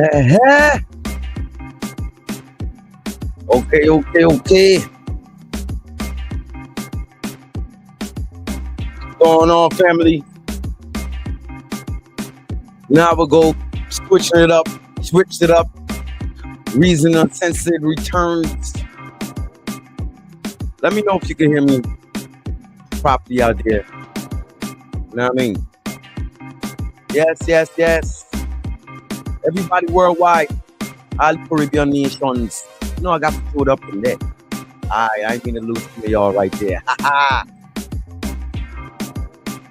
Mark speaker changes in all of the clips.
Speaker 1: Uh-huh. Okay. Going on, family. Now we'll go switching it up. Switched it up. Reason Uncensored returns. Let me know if you can hear me properly out there. You know what I mean? Yes. Everybody worldwide. All Caribbean nations. You know I got to throw it up in there. I ain't mean to lose to y'all right there.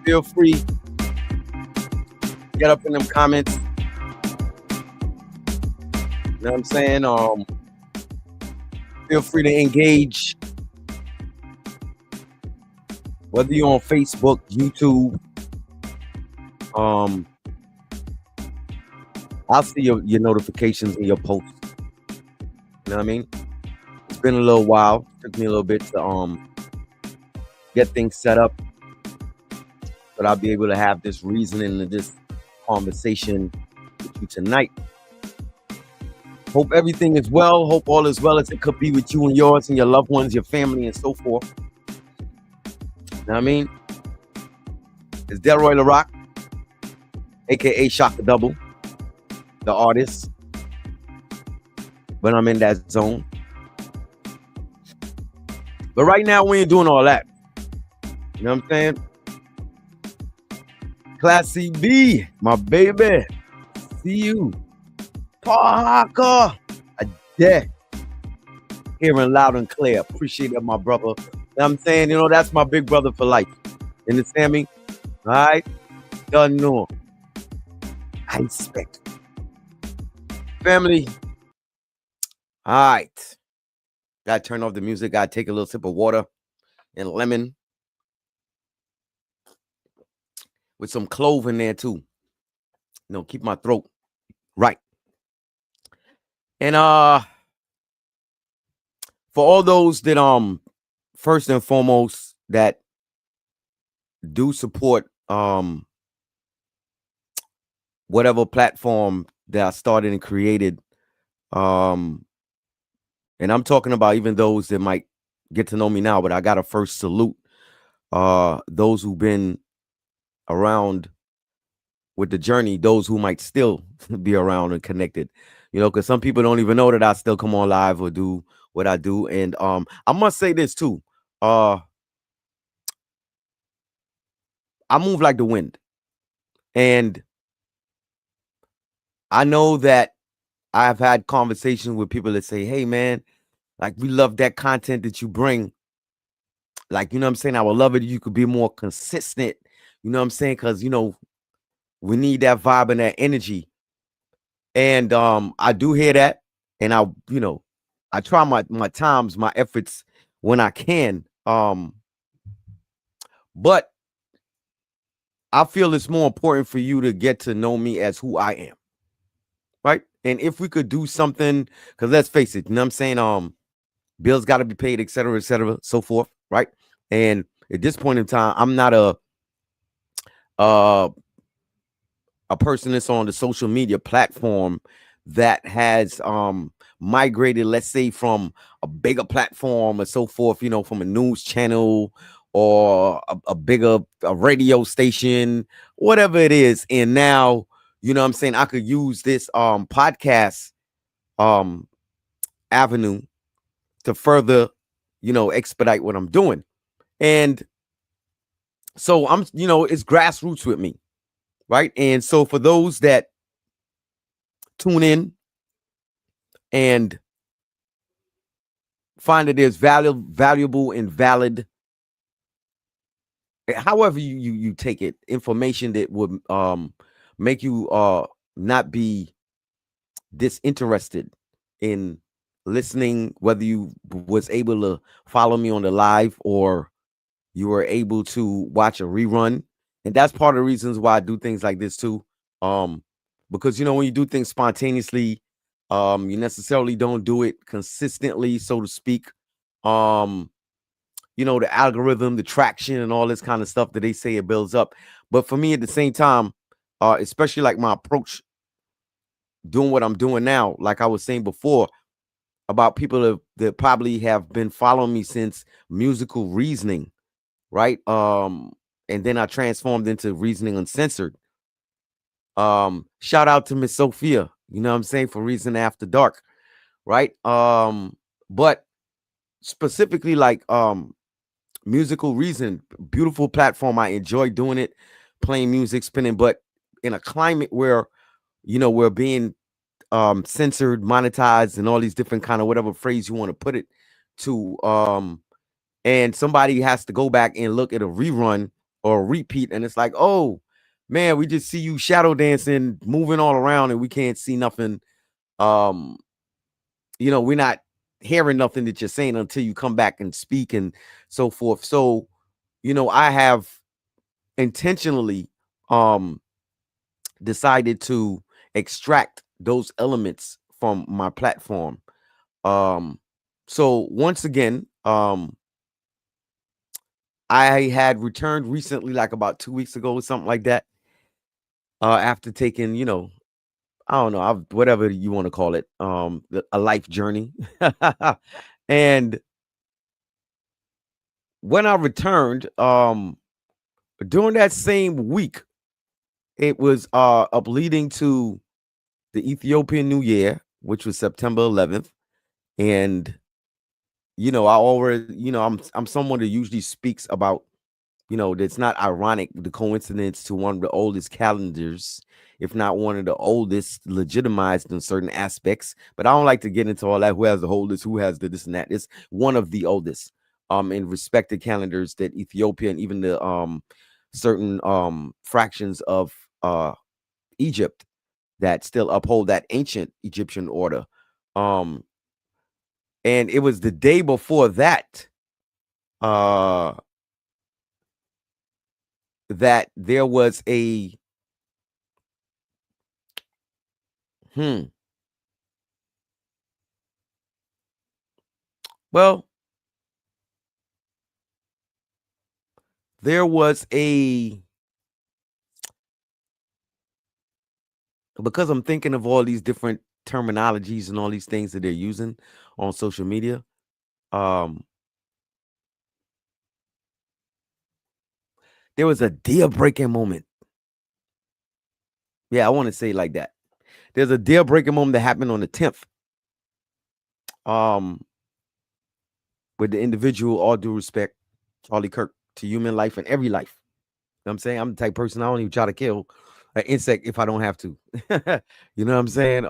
Speaker 1: Feel free. Get up in them comments. You know what I'm saying? Feel free to engage. Whether you're on Facebook, YouTube, I'll see your notifications and your posts. You know what I mean? It's been a little while. Took me a little bit to get things set up. But I'll be able to have this reasoning and this conversation with you tonight. Hope everything is well. Hope all is well as it could be with you and yours and your loved ones, your family, and so forth. You know what I mean? It's Delroy LaRock, aka Shock the Double, the artist. But I'm in that zone. But right now, we ain't doing all that. You know what I'm saying? Classy B, my baby. See you. Parker. I dare. Hearing loud and clear. Appreciate it, my brother. You know what I'm saying? You know, that's my big brother for life. You understand me? All right? Done know. I expect. Family. All right. Gotta turn off the music. Gotta take a little sip of water and lemon. With some clove in there too. You know, keep my throat right. And for all those that first and foremost that do support whatever platform that I started and created, and I'm talking about even those that might get to know me now, but I gotta first salute those who've been around with the journey, those who might still be around and connected, you know, because some people don't even know that I still come on live or do what I do. And I must say this too. I move like the wind. And I know that I've had conversations with people that say, hey man, like we love that content that you bring. Like, you know what I'm saying? I would love it if you could be more consistent. You know what I'm saying? Because, you know, we need that vibe and that energy. And I do hear that. And I try my times, my efforts when I can. But I feel it's more important for you to get to know me as who I am. Right? And if we could do something, because let's face it, you know what I'm saying? Bills got to be paid, et cetera, so forth. Right? And at this point in time, I'm not a person that's on the social media platform that has migrated, let's say, from a bigger platform or so forth, you know, from a news channel or a bigger radio station, whatever it is. And now, you know what I'm saying, I could use this podcast avenue to further, you know, expedite what I'm doing. And so I'm, you know, it's grassroots with me. Right. And so for those that tune in and find that there's valuable and valid, however you take it, information that would make you not be disinterested in listening, whether you was able to follow me on the live or you were able to watch a rerun. And that's part of the reasons why I do things like this too. Because, you know, when you do things spontaneously, you necessarily don't do it consistently, so to speak. You know, the algorithm, the traction, and all this kind of stuff that they say it builds up. But for me, at the same time, especially like my approach doing what I'm doing now, like I was saying before, about people that probably have been following me since Musical Reasoning, right? And then I transformed into Reasoning Uncensored. Shout out to Miss Sophia, you know what I'm saying, for Reason After Dark, right? But specifically like Musical Reason, beautiful platform. I enjoy doing it, playing music, spinning, but in a climate where we're being censored, monetized, and all these different kind of whatever phrase you want to put it to, and somebody has to go back and look at a rerun or a repeat, and it's like, oh man, we just see you shadow dancing, moving all around, and we can't see nothing. um we're not hearing nothing that you're saying until you come back and speak and so forth. So I have intentionally um decided to extract those elements from my platform. So once again, I had returned recently, like about 2 weeks ago or something like that, after taking, I don't know, whatever you want to call it, a life journey. And when I returned, during that same week, it was up leading to the Ethiopian New Year, which was September 11th. And I already, I'm someone that usually speaks about, that's not ironic, the coincidence to one of the oldest calendars, if not one of the oldest, legitimized in certain aspects. But I don't like to get into all that. Who has the oldest? Who has the this and that? It's one of the oldest, in respected calendars that Ethiopia and even the certain fractions of Egypt that still uphold that ancient Egyptian order. Um, and it was the day before that uh that there was a hmm well, there was a because I'm thinking of all these different terminologies and all these things that they're using on social media. um there was a deal breaking moment. Yeah, I want to say it like that. There's a deal breaking moment that happened on the 10th, um with the individual, all due respect, Charlie Kirk, to human life and every life. You know what I'm saying? I'm the type of person, I don't even try to kill an insect if I don't have to. You know what I'm saying?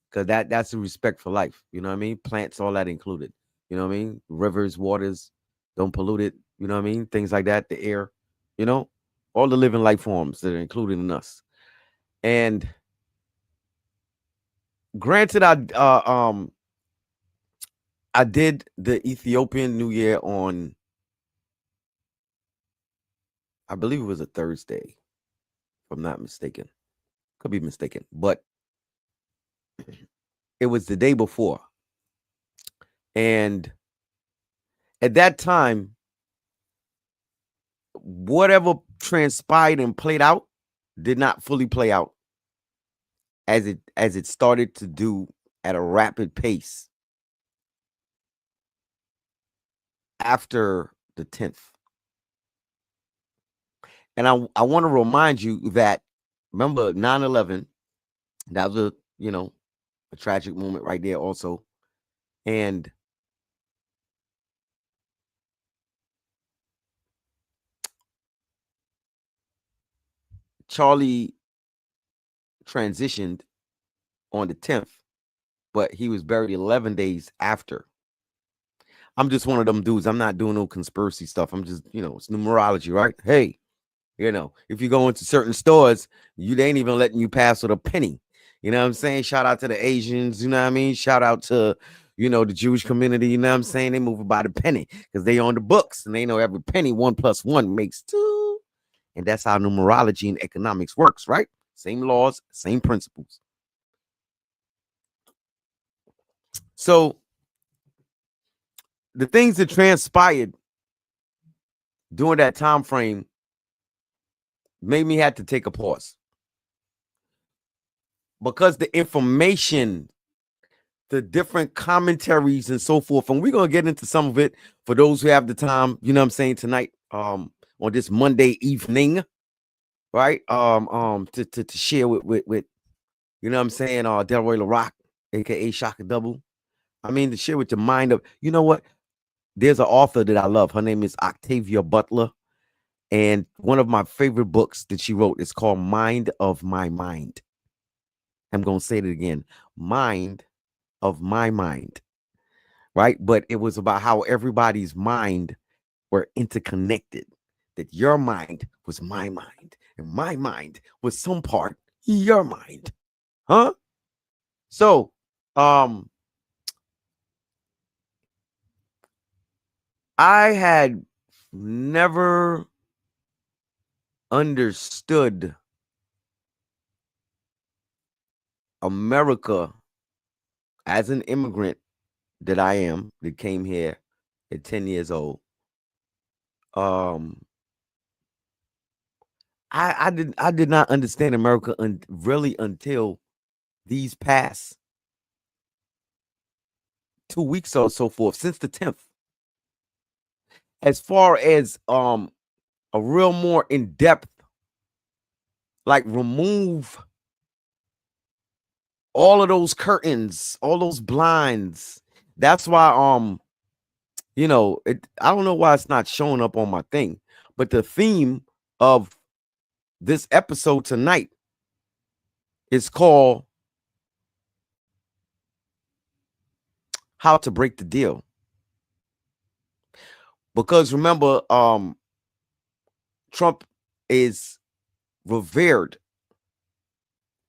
Speaker 1: Because that's the respect for life. You know what I mean? Plants, all that included. You know what I mean? Rivers, waters, don't pollute it. You know what I mean? Things like that. The air. You know, all the living life forms that are included in us. And granted, I did the Ethiopian New Year on, I believe it was a Thursday, if I'm not mistaken. Could be mistaken, but it was the day before. And at that time, whatever transpired and played out did not fully play out as it started to do at a rapid pace after the 10th. And I want to remind you that, remember 9/11, that was a tragic moment right there also. And Charlie transitioned on the 10th, but he was buried 11 days after. I'm just one of them dudes. I'm not doing no conspiracy stuff. I'm just, it's numerology, right? Hey, if you go into certain stores, they ain't even letting you pass with a penny. You know what I'm saying? Shout out to the Asians, you know what I mean? Shout out to, the Jewish community, you know what I'm saying? They move by the penny because they on the books and they know every penny, 1+1 makes 2. And that's how numerology and economics works, right? Same laws, same principles. So the things that transpired during that time frame made me have to take a pause. because the information, the different commentaries and so forth, and we're gonna get into some of it for those who have the time, you know what I'm saying, tonight, on this Monday evening, right? To share with you know what I'm saying, Delroy LaRock, aka Shaka Double. I mean, to share with the mind of, you know what? There's an author that I love. Her name is Octavia Butler. And one of my favorite books that she wrote is called Mind of My Mind. I'm going to say it again. Mind of My Mind. Right? But it was about how everybody's mind were interconnected. That your mind was my mind. And my mind was some part your mind. Huh? So, I had never understood America as an immigrant that I am, that came here at 10 years old. I did not understand America really until these past 2 weeks or so forth, since the 10th. As far as a real more in-depth, like remove all of those curtains, all those blinds. That's why you know, I don't know why it's not showing up on my thing, but the theme of this episode tonight is called How to Break the Deal. Because remember, Trump is revered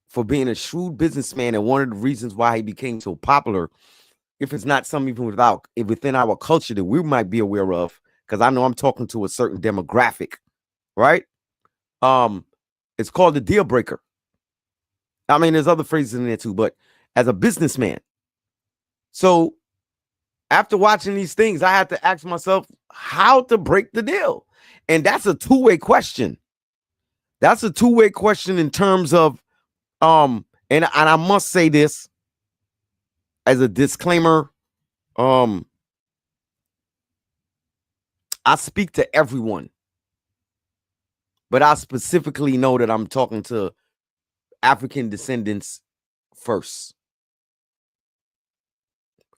Speaker 1: for being a shrewd businessman, and one of the reasons why he became so popular, if it's not something even within our culture that we might be aware of, because I know I'm talking to a certain demographic, right? It's called the deal breaker. I mean, there's other phrases in there too, but as a businessman. So after watching these things, I had to ask myself how to break the deal. And that's a two-way question. That's a two-way question in terms of, and I must say this as a disclaimer. I speak to everyone, but I specifically know that I'm talking to African descendants first.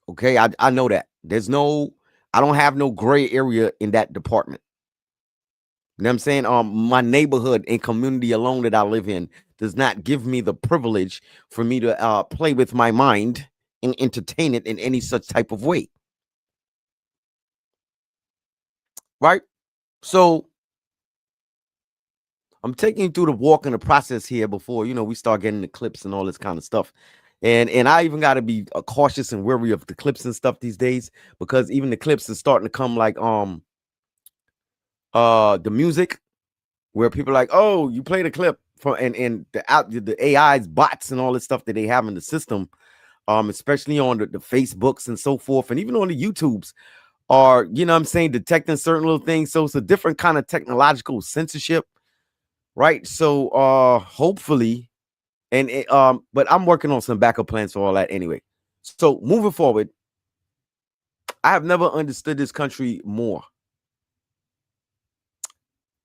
Speaker 1: Okay, I know that. I don't have no gray area in that department. You know what I'm saying? My neighborhood and community alone that I live in does not give me the privilege for me to play with my mind and entertain it in any such type of way. Right? So I'm taking you through the walk and the process here before, you know, we start getting the clips and all this kind of stuff. And I even got to be cautious and wary of the clips and stuff these days, because even the clips are starting to come like the music, where people are like, oh, you played a clip from, and the AI's bots and all this stuff that they have in the system, especially on the Facebooks and so forth, and even on the YouTubes, are, you know what I'm saying, detecting certain little things. So it's a different kind of technological censorship, right? So hopefully, but I'm working on some backup plans for all that anyway. So moving forward, I have never understood this country more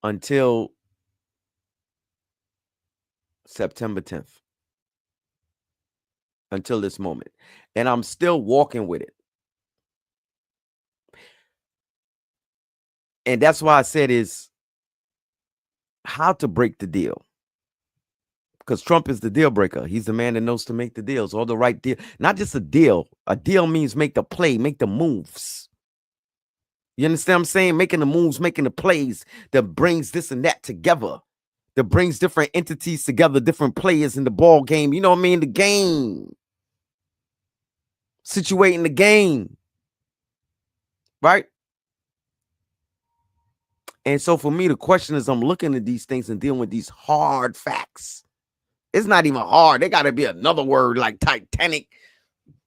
Speaker 1: until September 10th, until this moment. And I'm still walking with it. And that's why I said is how to break the deal. Because Trump is the deal breaker. He's the man that knows to make the deals, or the right deal. Not just a deal. A deal means make the play, make the moves. You understand what I'm saying? Making the moves, making the plays that brings this and that together, that brings different entities together, different players in the ball game. You know what I mean? The game. Situating the game. Right? And so for me, the question is, I'm looking at these things and dealing with these hard facts. It's not even hard. There got to be another word like Titanic,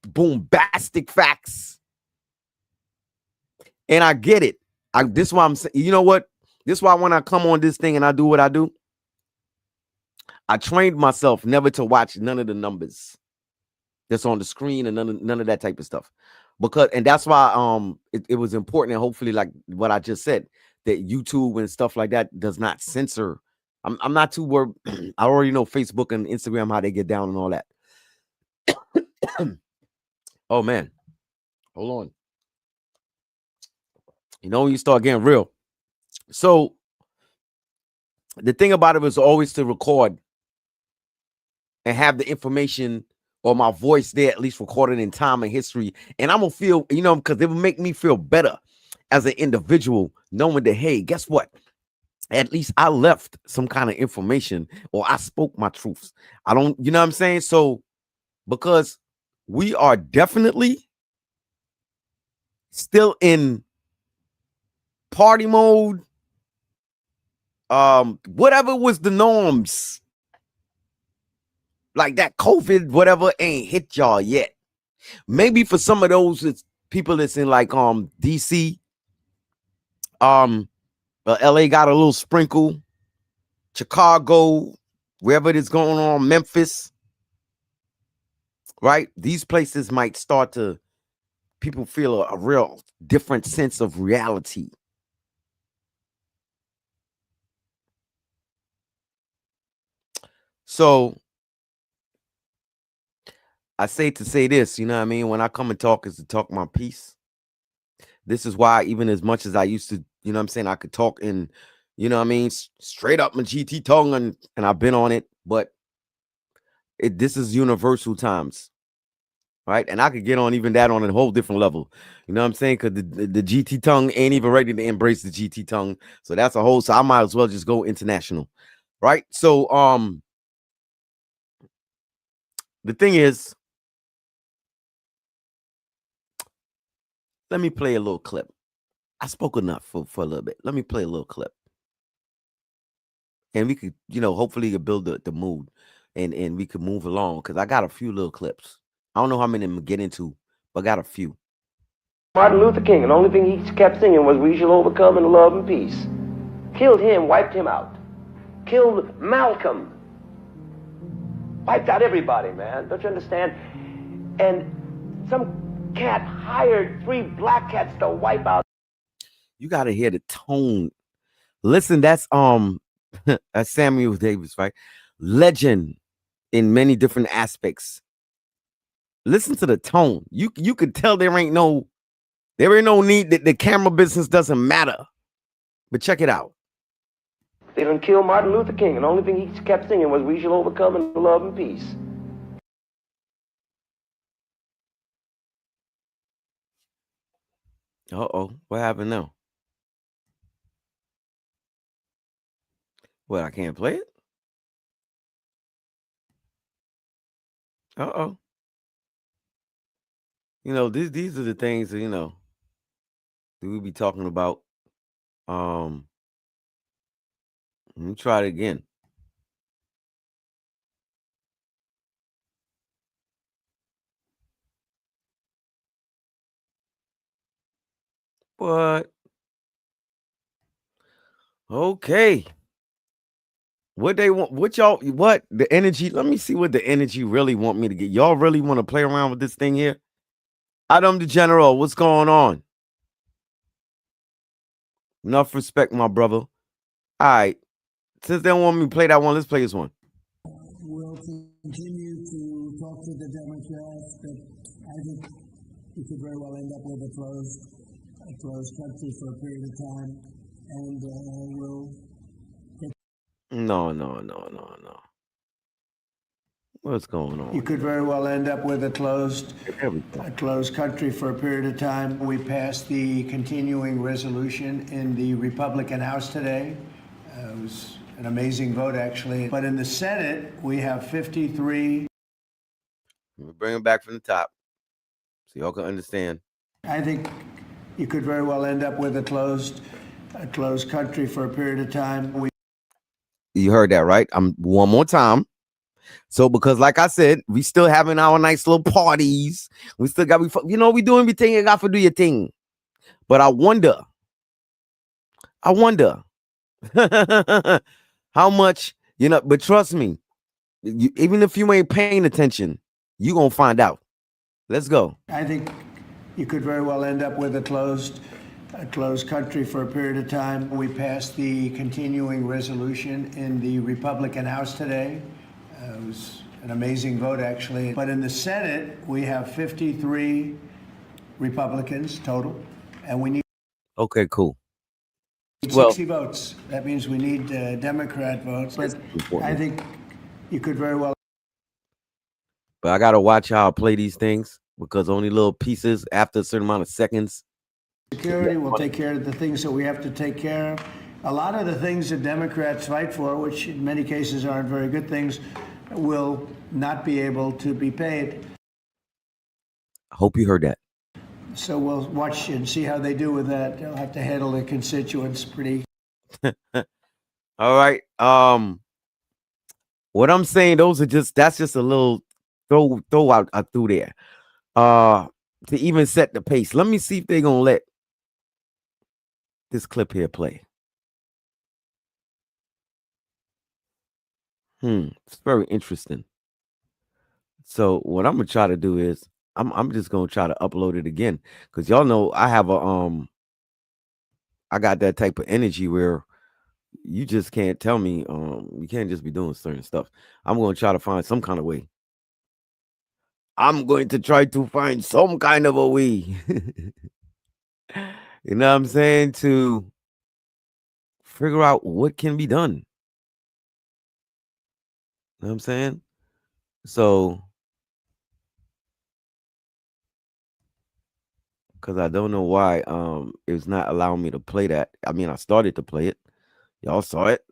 Speaker 1: bombastic facts. And I get it. This is why I'm saying, you know what? This is why when I come on this thing and I do what I do, I trained myself never to watch none of the numbers that's on the screen and none of that type of stuff. Because and that's why it was important, and hopefully, like what I just said, that YouTube and stuff like that does not censor. I'm not too worried. I already know Facebook and Instagram how they get down and all that. Oh man, hold on. You know when you start getting real. So the thing about it was always to record and have the information or my voice there at least recorded in time and history. And I'm gonna feel, you know, because it would make me feel better as an individual, knowing that, hey, guess what? At least I left some kind of information or I spoke my truths. I don't, you know what I'm saying? So because we are definitely still in party mode, whatever was the norms, like that COVID, whatever ain't hit y'all yet. Maybe for some of those people that's in like DC, LA got a little sprinkle, Chicago, wherever it is going on, Memphis, right? These places might start to people feel a real different sense of reality. So I say to say this, you know what I mean? When I come and talk is to talk my piece. This is why even as much as I used to, you know what I'm saying, I could talk in, you know what I mean, straight up my GT tongue and I've been on it, but this is universal times. Right. And I could get on even that on a whole different level. You know what I'm saying? Because the GT tongue ain't even ready to embrace the GT tongue. So that's a whole, so I might as well just go international. Right. So the thing is, let me play a little clip. I spoke enough for a little bit. Let me play a little clip. And we could, you know, hopefully build the mood and we could move along. Because I got a few little clips. I don't know how many I'm going to get into, but I got a few.
Speaker 2: Martin Luther King, and the only thing he kept singing was "We shall overcome in love and peace." Killed him, wiped him out. Killed Malcolm. Wiped out everybody, man. Don't you understand? And some cat hired 3 black cats to wipe out.
Speaker 1: You got to hear the tone. Listen, that's that's Samuel Davis, right? Legend in many different aspects. Listen to the tone. You could tell there ain't no need that the camera business doesn't matter. But check it out.
Speaker 2: They done killed Martin Luther King, and the only thing he kept singing was "We shall overcome in love and peace."
Speaker 1: Uh-oh. What happened now? What, I can't play it? Uh-oh. You know, these are the things that, you know, that we be talking about. Let me try it again. But okay. What they want, what y'all, what the energy? Let me see what the energy really want me to get. Y'all really want to play around with this thing here? Adam the General, what's going on? Enough respect, my brother. All right. Since they don't want me to play that one, let's play this one.
Speaker 3: We'll continue to talk to the Democrats, but I think we could very well end up with a closed country for a period of time, and we'll.
Speaker 1: No. What's going on?
Speaker 3: You could very well end up with a closed country for a period of time. We passed the continuing resolution in the Republican House today. It was an amazing vote, actually. But in the Senate, we have 53.
Speaker 1: Let me bring it back from the top so y'all can understand.
Speaker 3: I think you could very well end up with a closed country for a period of time.
Speaker 1: You heard that, right? One more time. So, because like I said, we still having our nice little parties. We still got, we doing everything. You got to do your thing. But I wonder how much, but trust me, Even if you ain't paying attention, you gonna find out. Let's go.
Speaker 3: I think you could very well end up with a closed country for a period of time. We passed the continuing resolution in the Republican House today. It was an amazing vote, actually. But in the Senate, we have 53 Republicans total, and we need
Speaker 1: Okay, cool.
Speaker 3: 60 votes. That means we need Democrat votes. But I think you could very well.
Speaker 1: But I gotta watch how I play these things because only little pieces after a certain amount of seconds.
Speaker 3: Security will take care of the things that we have to take care of. A lot of the things that Democrats fight for, which in many cases aren't very good things, will not be able to be paid.
Speaker 1: I hope you heard that.
Speaker 3: So we'll watch and see how they do with that. They'll have to handle their constituents pretty.
Speaker 1: All right. What I'm saying, that's just a little throw out through there. To even set the pace. Let me see if they're gonna let this clip here play. It's very interesting. So what I'm gonna try to do is I'm just gonna try to upload it again because y'all know I have I got that type of energy where you just can't tell me you can't just be doing certain stuff. I'm gonna try to find some kind of way. I'm going to try to find some kind of a way. You know what I'm saying? To figure out what can be done. You know what I'm saying? So, because I don't know why it's not allowing me to play that. I mean, I started to play it. Y'all saw it.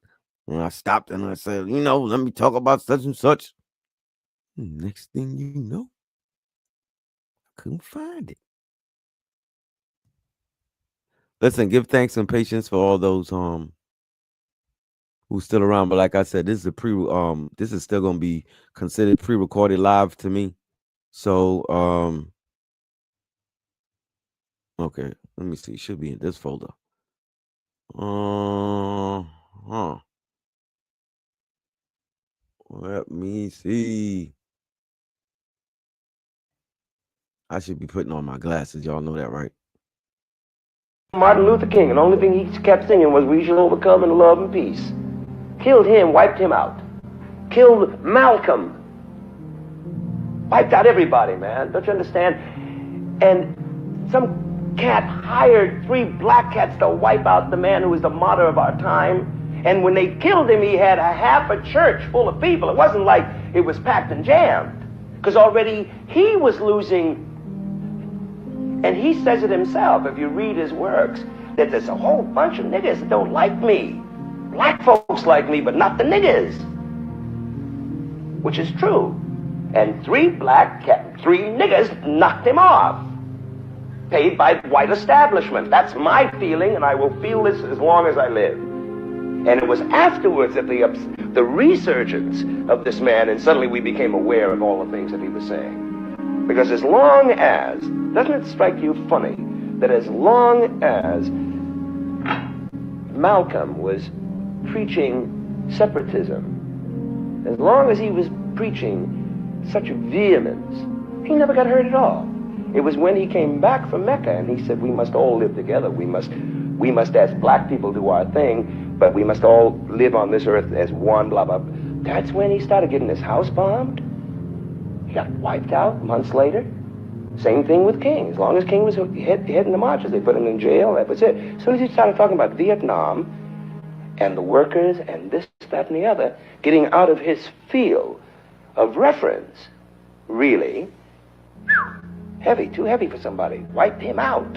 Speaker 1: When I stopped and I said, let me talk about such and such. Next thing you know, I couldn't find it. Listen, give thanks and patience for all those who's still around. But like I said, this is this is still gonna be considered pre-recorded live to me. So okay, let me see. It should be in this folder. Let me see. I should be putting on my glasses. Y'all know that, right?
Speaker 2: Martin Luther King, and the only thing he kept singing was "We shall overcome in love and peace." Killed him, wiped him out. Killed Malcolm. Wiped out everybody, man. Don't you understand? And some cat hired 3 black cats to wipe out the man who was the martyr of our time. And when they killed him, he had a half a church full of people. It wasn't like it was packed and jammed, because already he was losing. And he says it himself, if you read his works, that there's a whole bunch of niggas that don't like me. Black folks like me, but not the niggas. Which is true. And 3 niggas knocked him off. Paid by white establishment. That's my feeling, and I will feel this as long as I live. And it was afterwards that the resurgence of this man, and suddenly we became aware of all the things that he was saying. Because as long as, doesn't it strike you funny, that as long as Malcolm was preaching separatism, as long as he was preaching such vehemence, he never got hurt at all. It was when he came back from Mecca and he said, we must all live together. We must as black people do our thing, but we must all live on this earth as one, blah, blah. That's when he started getting his house bombed. He got wiped out months later. Same thing with King. As long as King was heading the marches, they put him in jail. That was it. As soon as he started talking about Vietnam and the workers and this, that, and the other, getting out of his field of reference, really, heavy, too heavy for somebody. Wiped him out.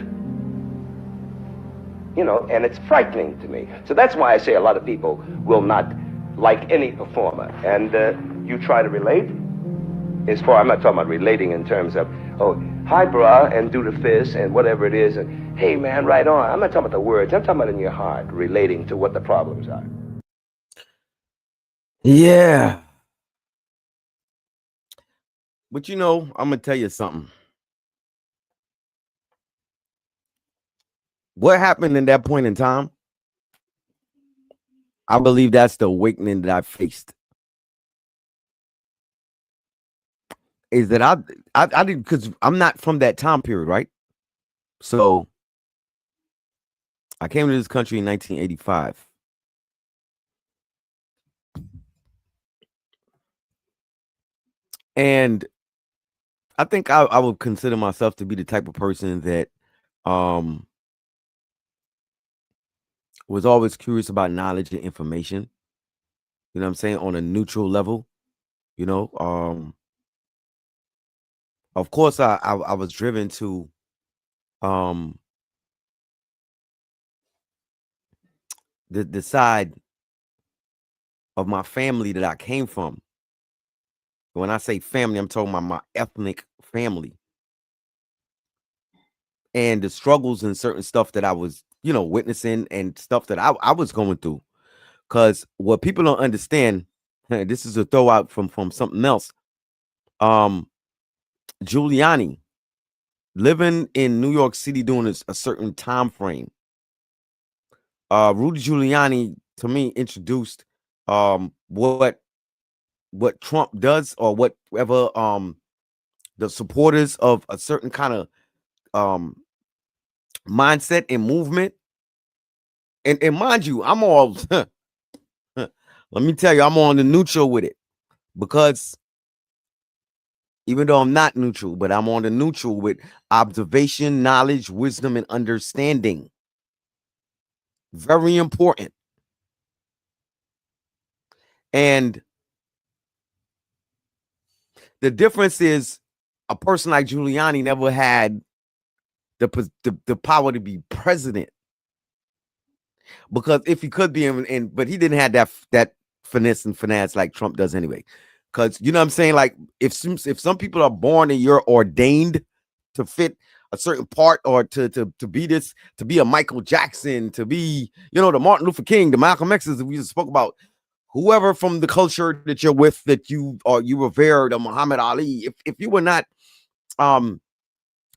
Speaker 2: And it's frightening to me. So that's why I say a lot of people will not like any performer. And you try to relate, I'm not talking about relating in terms of, oh, hi, brah, and do the fist, and whatever it is, and hey, man, right on. I'm not talking about the words. I'm talking about in your heart, relating to what the problems are.
Speaker 1: Yeah. But I'm going to tell you something. What happened in that point in time, I believe that's the awakening that I faced. is that I didn't, because I'm not from that time period, right? So I came to this country in 1985. And I think I would consider myself to be the type of person that um was always curious about knowledge and information, you know what I'm saying, on a neutral level, you know. Of course I was driven to um the side of my family that I came from. When I say family, I'm talking about my ethnic family and the struggles and certain stuff that I was, you know, witnessing and stuff that I was going through. Because what people don't understand, this is a throw out from something else. Um, Giuliani living in New York City during a certain time frame. Rudy Giuliani to me introduced what Trump does, or whatever the supporters of a certain kind of um mindset and movement. And mind you, I'm all let me tell you, I'm on the neutral with it, because even though I'm not neutral, but I'm on the neutral with observation, knowledge, wisdom, and understanding. Very important. And the difference is, a person like Giuliani never had the power to be president, because if he could be, but he didn't have that finesse like Trump does anyway. Because you know what I'm saying, like if some people are born and you're ordained to fit a certain part, or to be this, to be a Michael Jackson, to be, you know, the Martin Luther King, the Malcolm X's that we just spoke about, whoever from the culture that you're with, that you revere, the Muhammad Ali, if you were not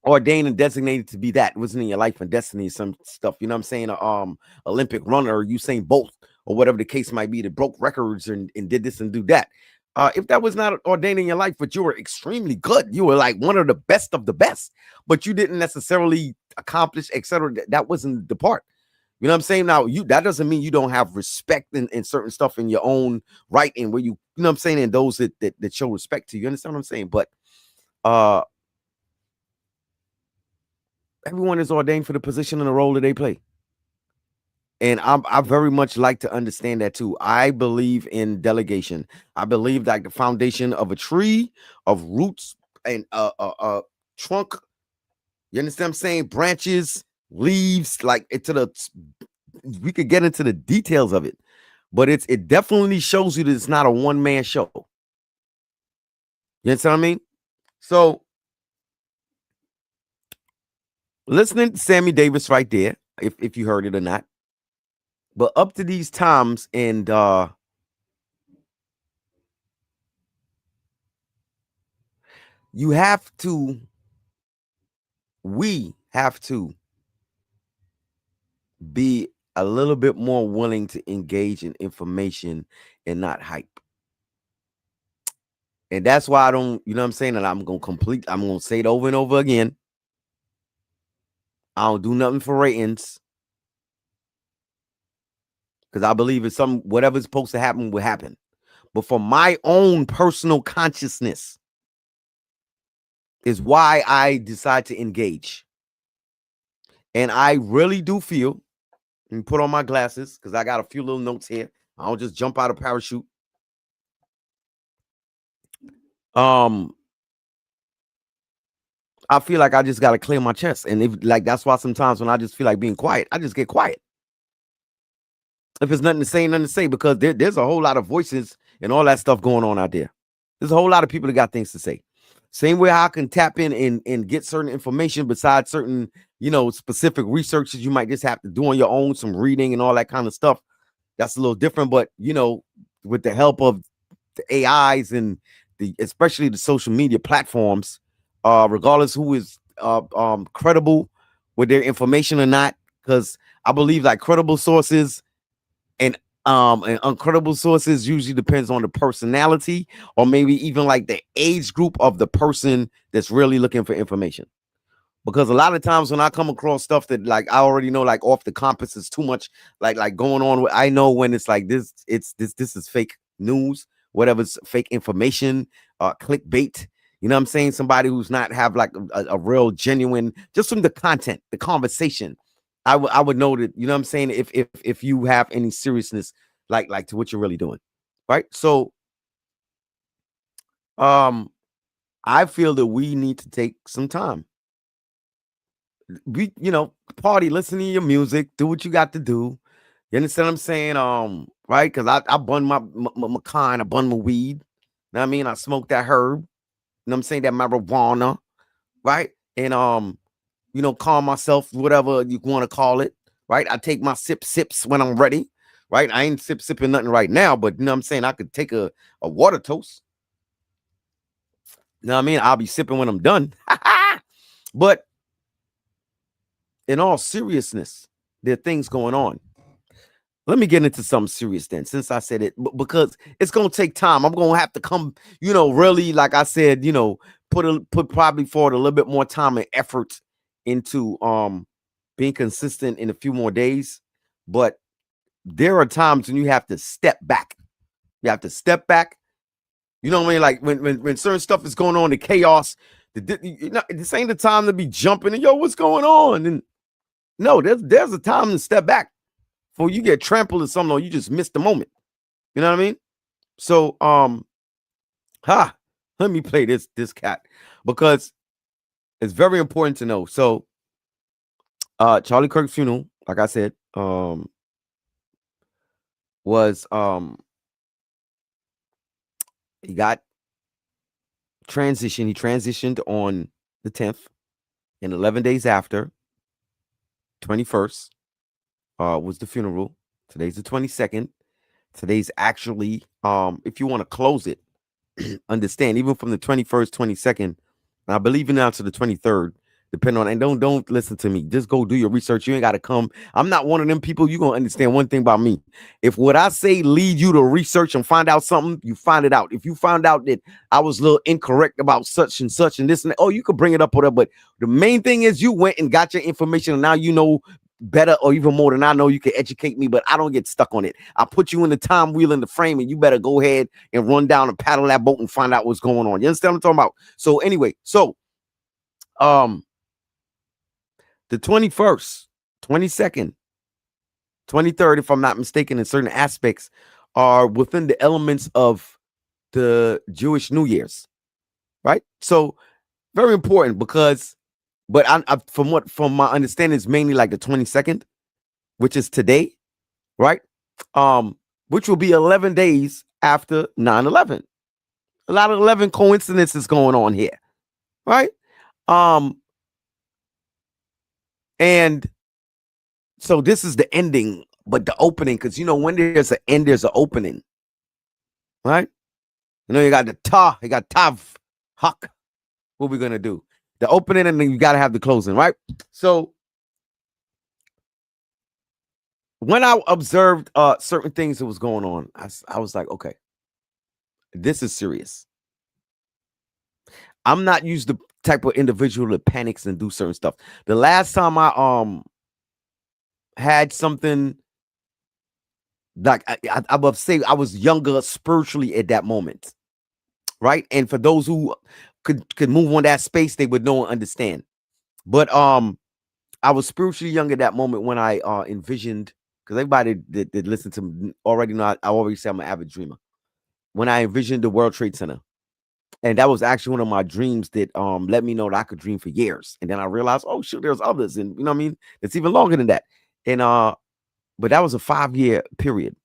Speaker 1: ordained and designated to be that, it wasn't in your life and destiny, some stuff, you know what I'm saying, Olympic runner, Usain Bolt, or whatever the case might be, that broke records and did this and do that. If that was not ordained in your life, but you were extremely good, you were like one of the best, but you didn't necessarily accomplish, etc. That wasn't the part. You know what I'm saying? Now, that doesn't mean you don't have respect in certain stuff in your own right, and where you know what I'm saying, and those that show respect to you. You understand what I'm saying? But everyone is ordained for the position and the role that they play. And I very much like to understand that too. I believe in delegation. I believe like the foundation of a tree, of roots and a trunk. You understand what I'm saying? Branches, leaves, like we could get into the details of it, but it definitely shows you that it's not a one-man show. You understand what I mean? So listening to Sammy Davis right there, if you heard it or not. But up to these times, and we have to be a little bit more willing to engage in information and not hype. And that's why I don't, you know what I'm saying, and I'm going to say it over and over again. I don't do nothing for ratings, because I believe it's whatever's supposed to happen will happen. But for my own personal consciousness is why I decide to engage. And I really do feel, and put on my glasses, because I got a few little notes here. I don't just jump out of parachute. I feel like I just got to clear my chest. And that's why sometimes when I just feel like being quiet, I just get quiet. If it's nothing to say, because there's a whole lot of voices and all that stuff going on out there. There's a whole lot of people that got things to say. Same way I can tap in and get certain information besides certain, you know, specific researches you might just have to do on your own, some reading and all that kind of stuff. That's a little different. But, you know, with the help of the AIs and especially the social media platforms, regardless who is credible with their information or not, because I believe like credible sources and And uncredible sources usually depends on the personality or maybe even like the age group of the person that's really looking for information. Because a lot of times when I come across stuff that like I already know like off the compass is too much like going on with, I know when it's like this, this is fake news, whatever's fake information, clickbait. You know what I'm saying? Somebody who's not have like a real genuine, just from the content, the conversation. I would know that, you know what I'm saying, if you have any seriousness like to what you're really doing. Right. So I feel that we need to take some time. We, party, listen to your music, do what you got to do. You understand what I'm saying? Right? Because I bun my kind, I bun my weed. You know what I mean? I smoke that herb. You know what I'm saying? That marijuana, right? And calm myself, whatever you want to call it, right? I take my sips when I'm ready, right? I ain't sipping nothing right now, but you know what I'm saying? I could take a water toast. You know what I mean? I'll be sipping when I'm done. But in all seriousness, there are things going on. Let me get into something serious then, since I said it, because it's gonna take time. I'm gonna have to come, really, like I said, put probably forward a little bit more time and effort into being consistent in a few more days. But there are times when you have to step back. You have to step back. You know what I mean? Like when certain stuff is going on, the chaos. This ain't the time to be jumping and what's going on? And no, there's a time to step back before you get trampled or something, or you just miss the moment. You know what I mean? So let me play this cat because it's very important to know. So Charlie Kirk's funeral, like I said, was he got transitioned. He transitioned on the 10th, and 11 days after, 21st, was the funeral. Today's the 22nd. Today's actually, if you want to close it, understand, even from the 21st, 22nd, and I believe now to the 23rd, depending on, and don't listen to me. Just go do your research. You ain't got to come. I'm not one of them people. You're going to understand one thing about me. If what I say lead you to research and find out something, you find it out. If you found out that I was a little incorrect about such and such and this and that, you could bring it up, whatever. But the main thing is you went and got your information, and now you know better or even more than I know. You can educate me, but I don't get stuck on it. I put you in the time wheel in the frame, and you better go ahead and run down and paddle that boat and find out what's going on. You understand what I'm talking about? So anyway, the 21st, 22nd, 23rd, if I'm not mistaken, in certain aspects, are within the elements of the Jewish New Year's, right? So very important because, but from my understanding, it's mainly like the 22nd, which is today, right? Which will be 11 days after 9/11. A lot of 11 coincidences going on here, right? And so this is the ending, but the opening, because when there's an end, there's an opening, right? You got the you got Tav, Hak. What we gonna do? The opening, and then you gotta have the closing, right? So when I observed certain things that was going on, I was like, okay, this is serious. I'm not used to type of individual that panics and do certain stuff. The last time I had something like I would say I was younger spiritually at that moment, right? And for those who could move on that space, they would know and understand. But I was spiritually young at that moment when I envisioned, because everybody that listened to me already know I already said I'm an avid dreamer. When I envisioned the World Trade Center. And that was actually one of my dreams that let me know that I could dream for years. And then I realized, oh shoot, there's others. And you know what I mean? It's even longer than that. And but that was a 5-year period.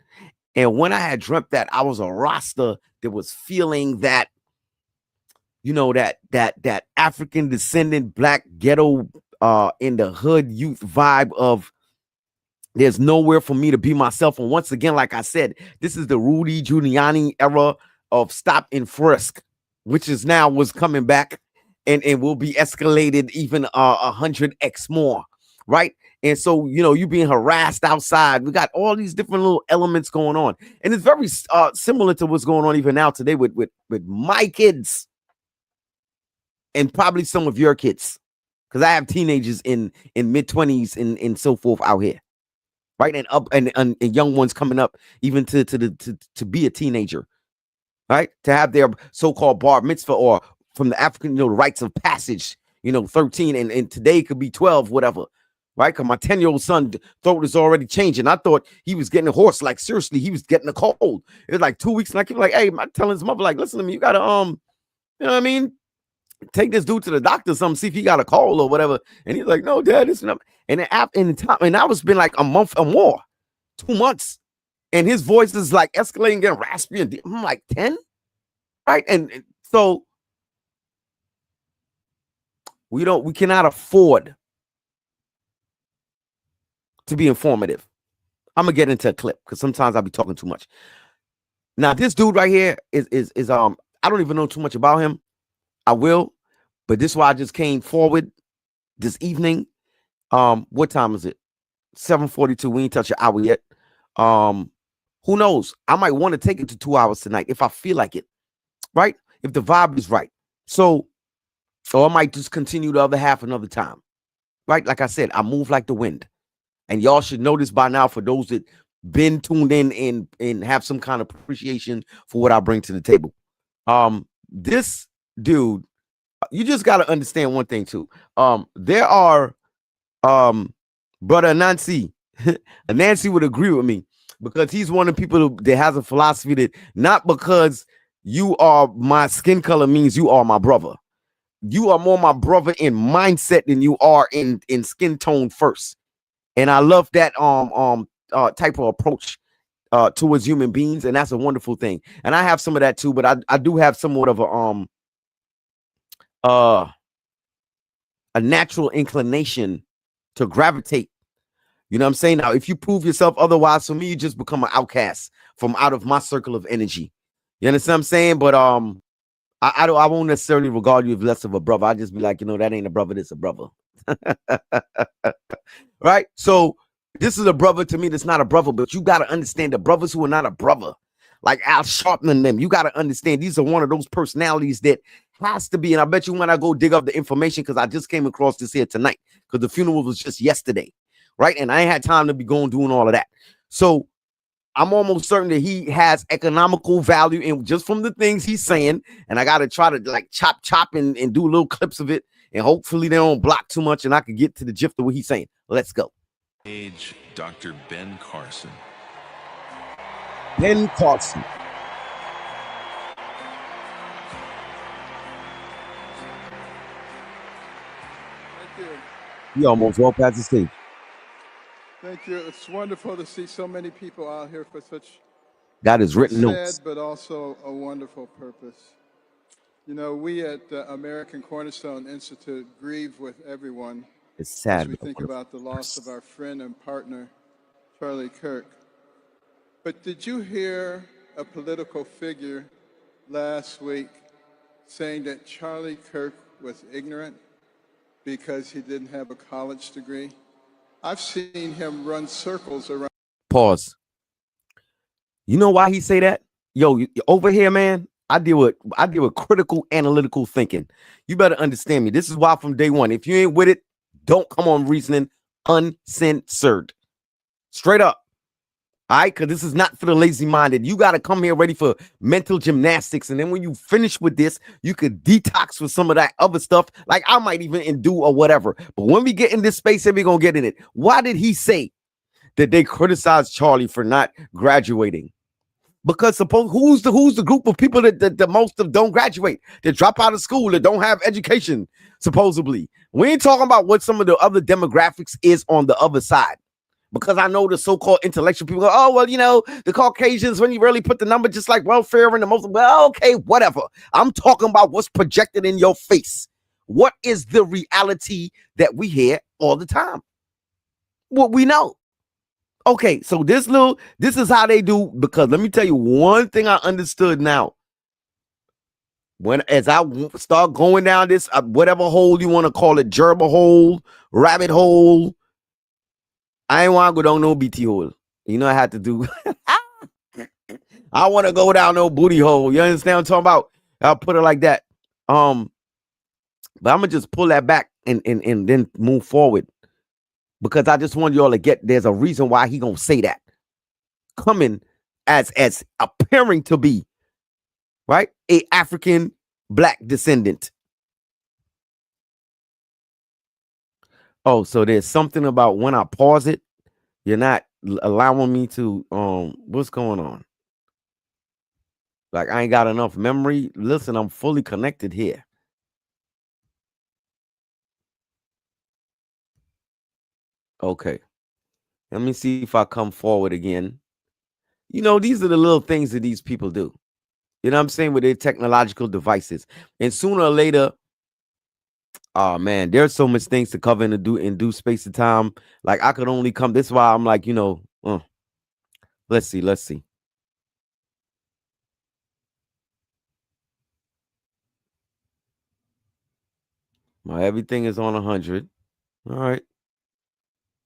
Speaker 1: And when I had dreamt that, I was a Rasta that was feeling that, that African descendant black ghetto in the hood youth vibe of there's nowhere for me to be myself. And once again, like I said, this is the Rudy Giuliani era of stop and frisk, which is now was coming back and will be escalated even 100x more, right? And so, you being harassed outside. We got all these different little elements going on. And it's very similar to what's going on even now today with my kids and probably some of your kids. Because I have teenagers in mid-20s and so forth out here. Right. And up and young ones coming up even to be a teenager. Right. To have their so-called bar mitzvah, or from the African, rites of passage, 13 and today it could be 12, whatever. Right. Because my 10-year-old son throat is already changing. I thought he was getting a horse. Like, seriously, he was getting a cold. It was like 2 weeks. And I keep like, hey, I'm telling his mother, like, listen to me, you gotta, you know what I mean? Take this dude to the doctor or something, see if he got a cold or whatever. And he's like, no, Dad, it's not. And I was been like a month or more, 2 months. And his voice is like escalating, getting raspy. And I'm like 10. Right. And so we cannot afford to be informative. I'm gonna get into a clip because sometimes I'll be talking too much. Now, this dude right here is I don't even know too much about him. I will, but this is why I just came forward this evening. What time is it? 7:42. We ain't touched an hour yet. Who knows? I might want to take it to 2 hours tonight if I feel like it, right? If the vibe is right. So, or I might just continue the other half another time, right? Like I said, I move like the wind. And y'all should know this by now for those that been tuned in and have some kind of appreciation for what I bring to the table. This dude, you just got to understand one thing too. There are brother Nancy. Nancy would agree with me because he's one of the people that has a philosophy that not because you are my skin color means you are my brother. You are more my brother in mindset than you are in skin tone first. And I love that type of approach towards human beings, and that's a wonderful thing. And I have some of that too, but I do have somewhat of a natural inclination to gravitate. You know what I'm saying? Now, if you prove yourself otherwise, for me, you just become an outcast from out of my circle of energy. You understand what I'm saying? But I won't necessarily regard you as less of a brother. I just be like, that ain't a brother, this a brother. Right? So this is a brother to me that's not a brother, but you got to understand the brothers who are not a brother, like Al Sharpton and them. You got to understand these are one of those personalities that has to be. And I bet you when I go dig up the information, because I just came across this here tonight, because the funeral was just yesterday, right? And I ain't had time to be doing all of that. So I'm almost certain that he has economical value, and just from the things he's saying, and I got to try to like chop and do little clips of it. And hopefully they don't block too much and I can get to the gist of what he's saying. Let's go.
Speaker 4: Dr. Ben Carson.
Speaker 1: Ben Carson.
Speaker 5: Thank you.
Speaker 1: You almost walked past the stage.
Speaker 5: Thank you. It's wonderful to see so many people out here for such
Speaker 1: that is written
Speaker 5: sad,
Speaker 1: notes,
Speaker 5: but also a wonderful purpose. We at the American Cornerstone Institute grieve with everyone.
Speaker 1: It's sad.
Speaker 5: As we think about the loss of our friend and partner, Charlie Kirk. But did you hear a political figure last week saying that Charlie Kirk was ignorant because he didn't have a college degree? I've seen him run circles around.
Speaker 1: Pause. You know why he say that? Yo, over here, man, I deal with critical analytical thinking. You better understand me. This is why from day one, if you ain't with it, don't come on reasoning uncensored. Straight up. All right, because this is not for the lazy-minded. You got to come here ready for mental gymnastics. And then when you finish with this, you could detox with some of that other stuff. Like I might even do or whatever. But when we get in this space, then we're going to get in it. Why did he say that they criticized Charlie for not graduating? Because suppose who's the group of people that the most of don't graduate, that drop out of school, that don't have education, supposedly. We ain't talking about what some of the other demographics is on the other side. Because I know the so-called intellectual people go, oh, well, the Caucasians, when you really put the number just like welfare and the most, well, okay, whatever. I'm talking about what's projected in your face. What is the reality that we hear all the time? What we know. Okay, so this is how they do, because let me tell you one thing I understood now. As I start going down this, whatever hole you want to call it, gerbil hole, rabbit hole, I ain't want to go down no BT hole. You know I had to do. I want to go down no booty hole. You understand what I'm talking about? I'll put it like that. But I'm gonna just pull that back and then move forward, because I just want y'all to get. There's a reason why he gonna say that. Coming as appearing to be, right, a African black descendant. Oh, so there's something about when I pause it, you're not allowing me to what's going on? Like I ain't got enough memory. Listen, I'm fully connected here. Okay. Let me see if I come forward again. You know, these are the little things that these people do. You know what I'm saying? With their technological devices. And sooner or later, oh man, there's so much things to cover and to do space of time. Like I could only come. This is why I'm like, let's see. My everything is on 100. All right.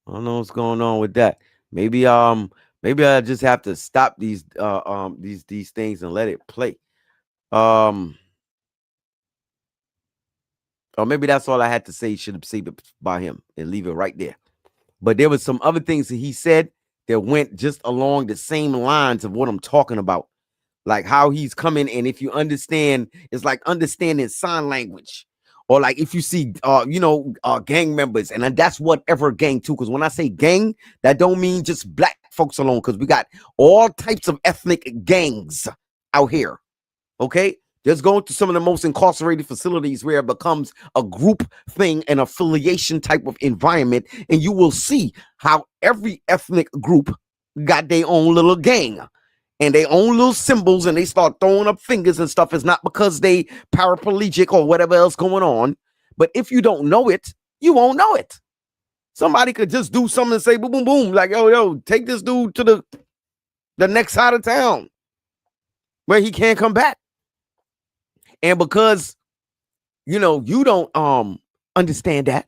Speaker 1: I don't know what's going on with that. Maybe I just have to stop these things and let it play. Or maybe that's all I had to say. Should have saved it by him and leave it right there. But there was some other things that he said that went just along the same lines of what I'm talking about. Like how he's coming, and if you understand, it's like understanding sign language. Or like if you see gang members, and that's whatever gang too. Because when I say gang, that don't mean just black folks alone, because we got all types of ethnic gangs out here. Okay. Just going to some of the most incarcerated facilities where it becomes a group thing, an affiliation type of environment. And you will see how every ethnic group got their own little gang and their own little symbols, and they start throwing up fingers and stuff. It's not because they paraplegic or whatever else going on. But if you don't know it, you won't know it. Somebody could just do something and say boom, boom, boom. Like, yo, take this dude to the next side of town where he can't come back. And because, you don't understand that,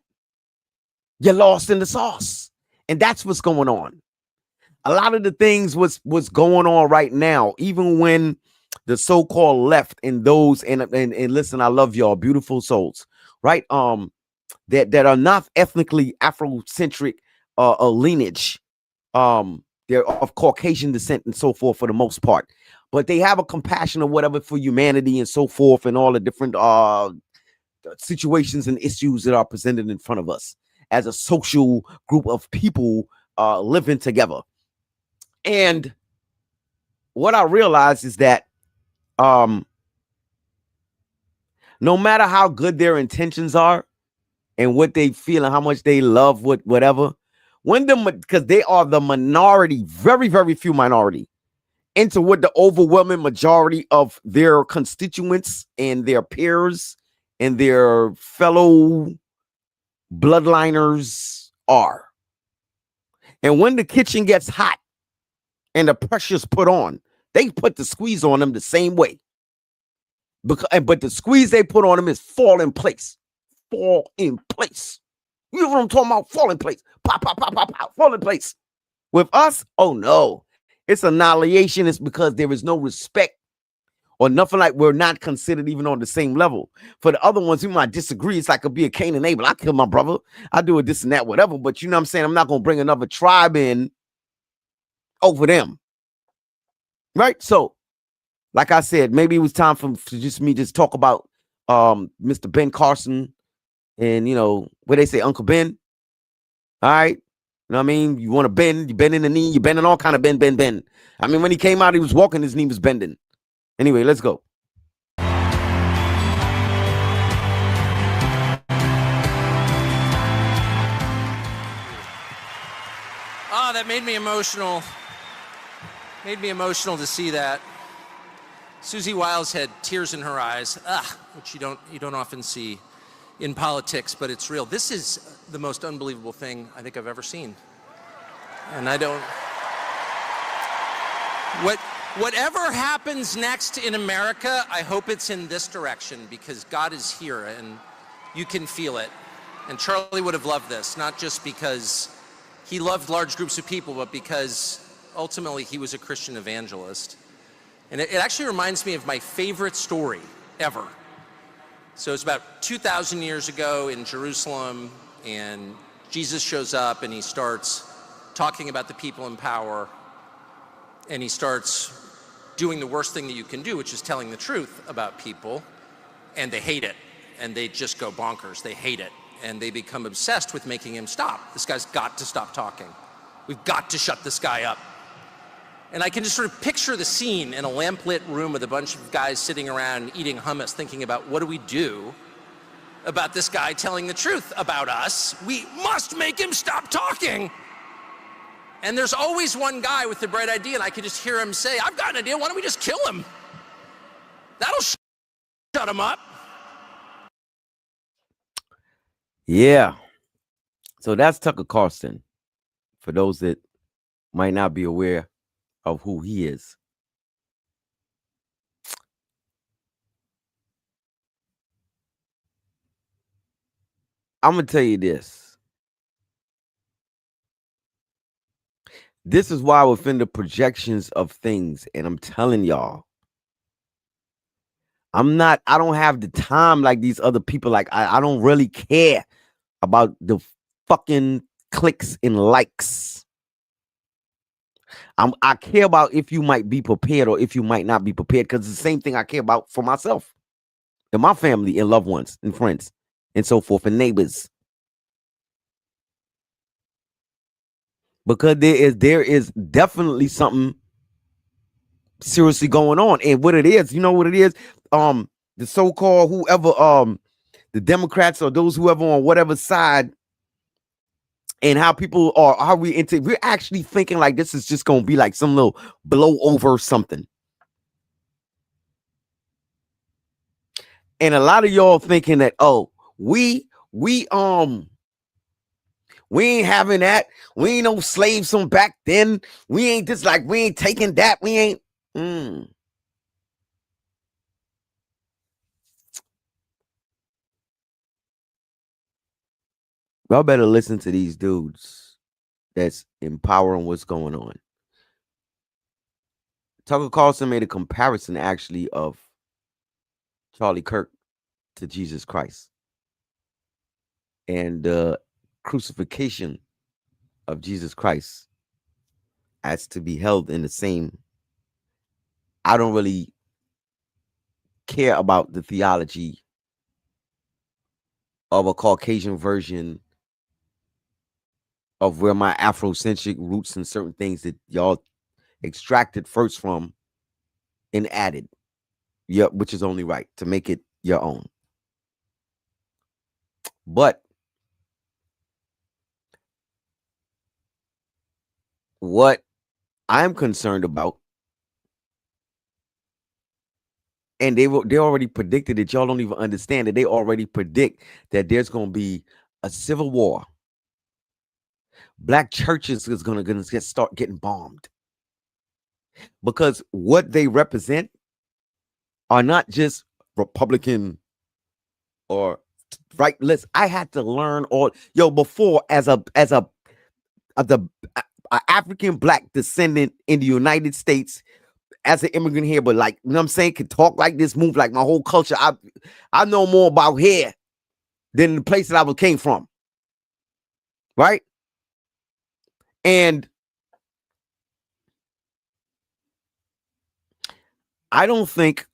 Speaker 1: you're lost in the sauce. And that's what's going on. A lot of the things what's going on right now, even when the so-called left and those, and listen, I love y'all, beautiful souls, right? That are not ethnically Afrocentric lineage. They're of Caucasian descent and so forth for the most part. But they have a compassion or whatever for humanity and so forth, and all the different situations and issues that are presented in front of us as a social group of people living together. And what I realized is that no matter how good their intentions are and what they feel and how much they love whatever, because they are the minority, very, very few minority, into what the overwhelming majority of their constituents and their peers and their fellow bloodliners are. And when the kitchen gets hot and the pressure's put on, they put the squeeze on them the same way. But the squeeze they put on them is fall in place. Fall in place. You know what I'm talking about? Fall in place. Pop, pop, pop, pop, pop. Fall in place. With us, oh no. It's annihilation. It's because there is no respect or nothing, like we're not considered even on the same level. For the other ones, we might disagree. It's like a be a Cain and Abel. I kill my brother. I do it this and that, whatever. But you know what I'm saying? I'm not going to bring another tribe in over them. Right? So, like I said, maybe it was time for me just talk about Mr. Ben Carson and, what they say, Uncle Ben. All right. You know what I mean? You want to bend, you bend in the knee, you bend in all kind of bend. I mean, when he came out, he was walking, his knee was bending. Anyway, let's go.
Speaker 6: Oh, that made me emotional. Made me emotional to see that. Susie Wiles had tears in her eyes, which you don't often see in politics, but it's real. This is the most unbelievable thing I think I've ever seen. And whatever happens next in America, I hope it's in this direction, because God is here and you can feel it. And Charlie would have loved this, not just because he loved large groups of people, but because ultimately he was a Christian evangelist. And it actually reminds me of my favorite story ever. So it's about 2,000 years ago in Jerusalem, and Jesus shows up and he starts talking about the people in power, and he starts doing the worst thing that you can do, which is telling the truth about people, and they hate it, and they just go bonkers. They hate it, and they become obsessed with making him stop. This guy's got to stop talking. We've got to shut this guy up. And I can just sort of picture the scene in a lamplit room with a bunch of guys sitting around eating hummus, thinking about what do we do about this guy telling the truth about us? We must make him stop talking. And there's always one guy with the bright idea, and I can just hear him say, I've got an idea, why don't we just kill him? That'll shut him up.
Speaker 1: Yeah. So that's Tucker Carlson, for those that might not be aware of who he is. I'm going to tell you this. This is why within the projections of things, and I'm telling y'all, I don't have the time like these other people. Like, I don't really care about the fucking clicks and likes. I care about if you might be prepared or if you might not be prepared, because it's the same thing I care about for myself and my family and loved ones and friends and so forth and neighbors. Because there is definitely something seriously going on. And what it is, you know what it is? The so-called whoever, the Democrats or those whoever on whatever side, and how people are, how we're actually thinking like this is just gonna be like some little blow over something. And a lot of y'all thinking that, oh, we ain't having that. We ain't no slaves from back then. We ain't this, like, we ain't taking that. We ain't. Y'all better listen to these dudes that's empowering what's going on. Tucker Carlson made a comparison, actually, of Charlie Kirk to Jesus Christ and the crucifixion of Jesus Christ as to be held in the same. I don't really care about the theology of a Caucasian version of where my Afrocentric roots and certain things that y'all extracted first from and added. Yeah, which is only right to make it your own. But what I'm concerned about, and they already predicted it. Y'all don't even understand it. They already predict that there's going to be a civil war. Black churches is going to start getting bombed because what they represent are not just Republican or right. I had to learn before as a African black descendant in the United States as an immigrant here, but like, you know what I'm saying, could talk like this, move like my whole culture. I know more about here than the place that I came from. Right? And I don't think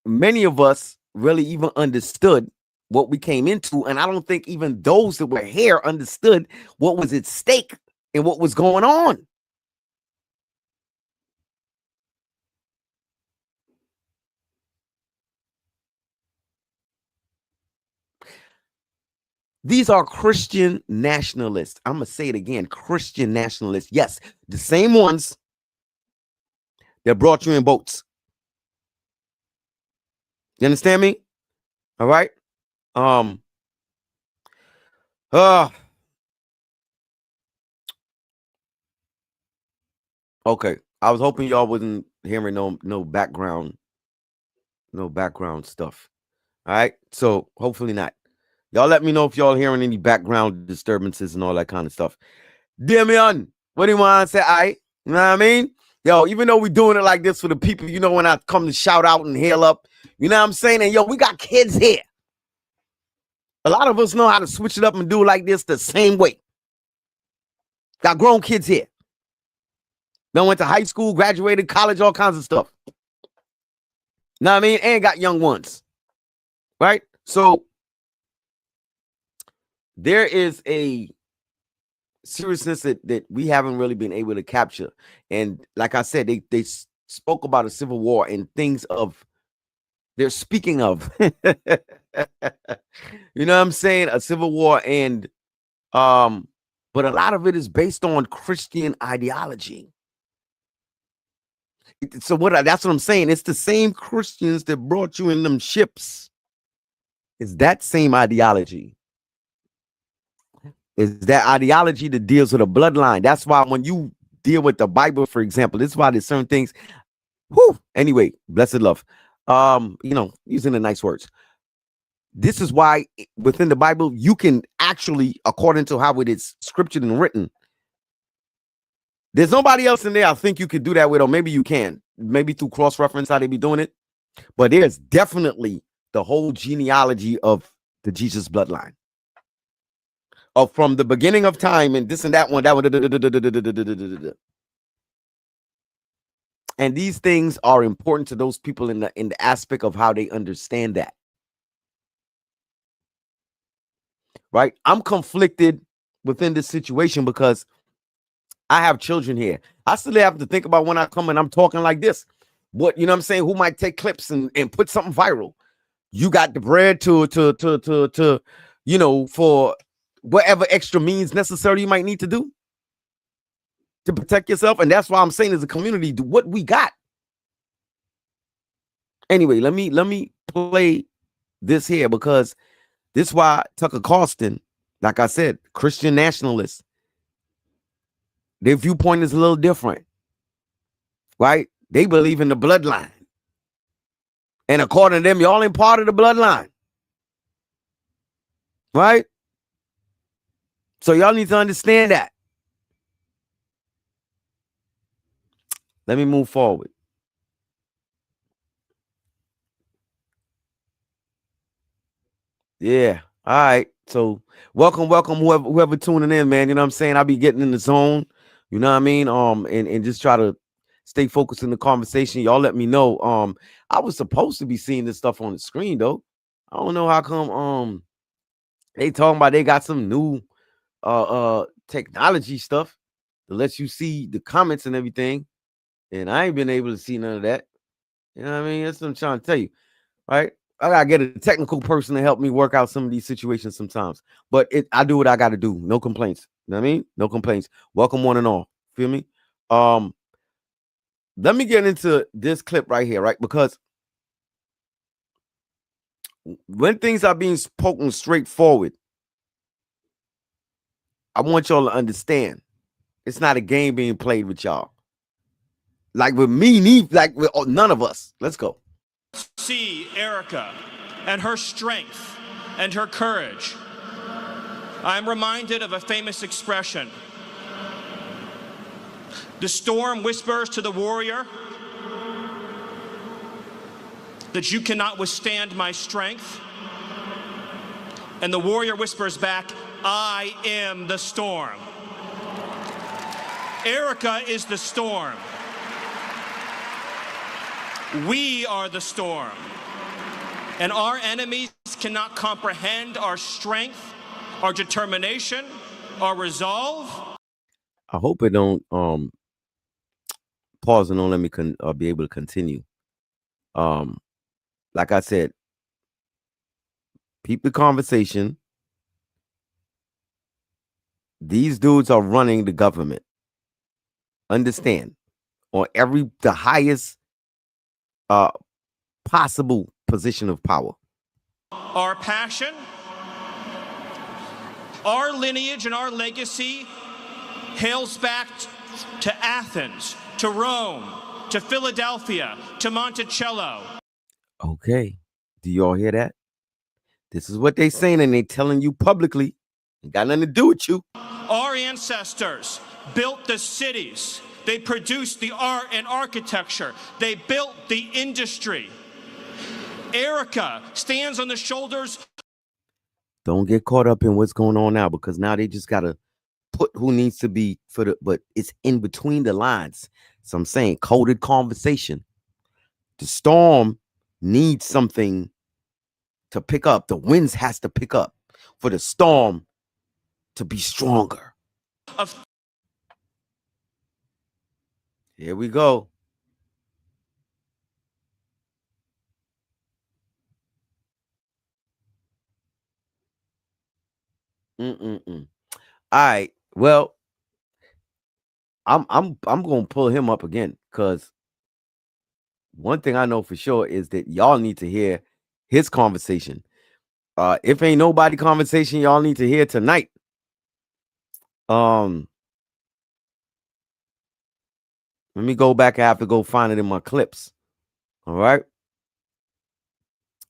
Speaker 1: many of us really even understood what we came into. And I don't think even those that were here understood what was at stake and what was going on. These are Christian nationalists. I'm going to say it again. Christian nationalists. Yes, the same ones that brought you in boats. You understand me? All right. Okay. I was hoping y'all wasn't hearing no background stuff. All right. So hopefully not. Y'all let me know if y'all hearing any background disturbances and all that kind of stuff. Damian, what do you want to say? You know what I mean? Yo, even though we doing it like this for the people, you know, when I come to shout out and hail up, you know what I'm saying? And yo, we got kids here. A lot of us know how to switch it up and do it like this the same way. Got grown kids here. They went to high school, graduated, college, all kinds of stuff. Know what I mean? And got young ones. Right? So there is a seriousness that we haven't really been able to capture. And like I said, they spoke about a civil war and things of they're speaking of. You know what I'm saying? A civil war and but a lot of it is based on Christian ideology. So that's what I'm saying. It's the same Christians that brought you in them ships. It's that same ideology. It's that ideology that deals with a bloodline. That's why when you deal with the Bible, for example, this is why there's certain things. Whew, anyway, blessed love. You know, using the nice words. This is why within the Bible, you can actually, according to how it is scriptured and written, there's nobody else in there I think you could do that with, or maybe you can. Maybe through cross-reference, how they be doing it. But there's definitely the whole genealogy of the Jesus bloodline. Of from the beginning of time and this and that one, that one. And these things are important to those people in the aspect of how they understand that. Right? I'm conflicted within this situation because I have children here. I still have to think about when I come and I'm talking like this. What, you know what I'm saying? Who might take clips and put something viral? You got the bread to you know, for whatever extra means necessary you might need to do to protect yourself. And that's why I'm saying as a community, do what we got. Anyway, let me play this here because this is why Tucker Carlson, like I said, Christian nationalists, their viewpoint is a little different, right? They believe in the bloodline. And according to them, y'all ain't part of the bloodline, right? So y'all need to understand that. Let me move forward. Yeah. All right. So welcome, whoever tuning in, man. You know what I'm saying? I'll be getting in the zone. You know what I mean? And just try to stay focused in the conversation. Y'all let me know. I was supposed to be seeing this stuff on the screen, though. I don't know how come they talking about they got some new technology stuff that lets you see the comments and everything. And I ain't been able to see none of that. You know what I mean? That's what I'm trying to tell you. Right? I gotta get a technical person to help me work out some of these situations sometimes. But I do what I gotta do. No complaints. You know what I mean? No complaints. Welcome one and all. Feel me? Let me get into this clip right here, right? Because when things are being spoken straightforward, I want y'all to understand it's not a game being played with y'all. Like with me, like with none of us. Let's go.
Speaker 7: See Erica and her strength and her courage. I'm reminded of a famous expression. The storm whispers to the warrior that you cannot withstand my strength. And the warrior whispers back, I am the storm. Erica is the storm. We are the storm. And our enemies cannot comprehend our strength, our determination, our resolve.
Speaker 1: I hope it don't pause and don't let me be able to continue. Like I said, peep the conversation. These dudes are running the government. Understand, on the highest possible position of power.
Speaker 7: Our passion, our lineage, and our legacy hails back to Athens, to Rome, to Philadelphia, to Monticello.
Speaker 1: Okay. Do y'all hear that? This is what they saying, and they telling you publicly. It got nothing to do with you.
Speaker 7: Our ancestors built the cities. They produced the art and architecture. They built the industry. Erica stands on the shoulders.
Speaker 1: Don't get caught up in what's going on now, because now they just gotta put who needs to be for the, but it's in between the lines. So I'm saying coded conversation. The storm needs something to pick up. The winds has to pick up for the storm to be stronger. Here we go. All right. Well, I'm gonna pull him up again, because one thing I know for sure is that y'all need to hear his conversation. If ain't nobody conversation y'all need to hear tonight. Let me go back. I have to go find it in my clips. All right.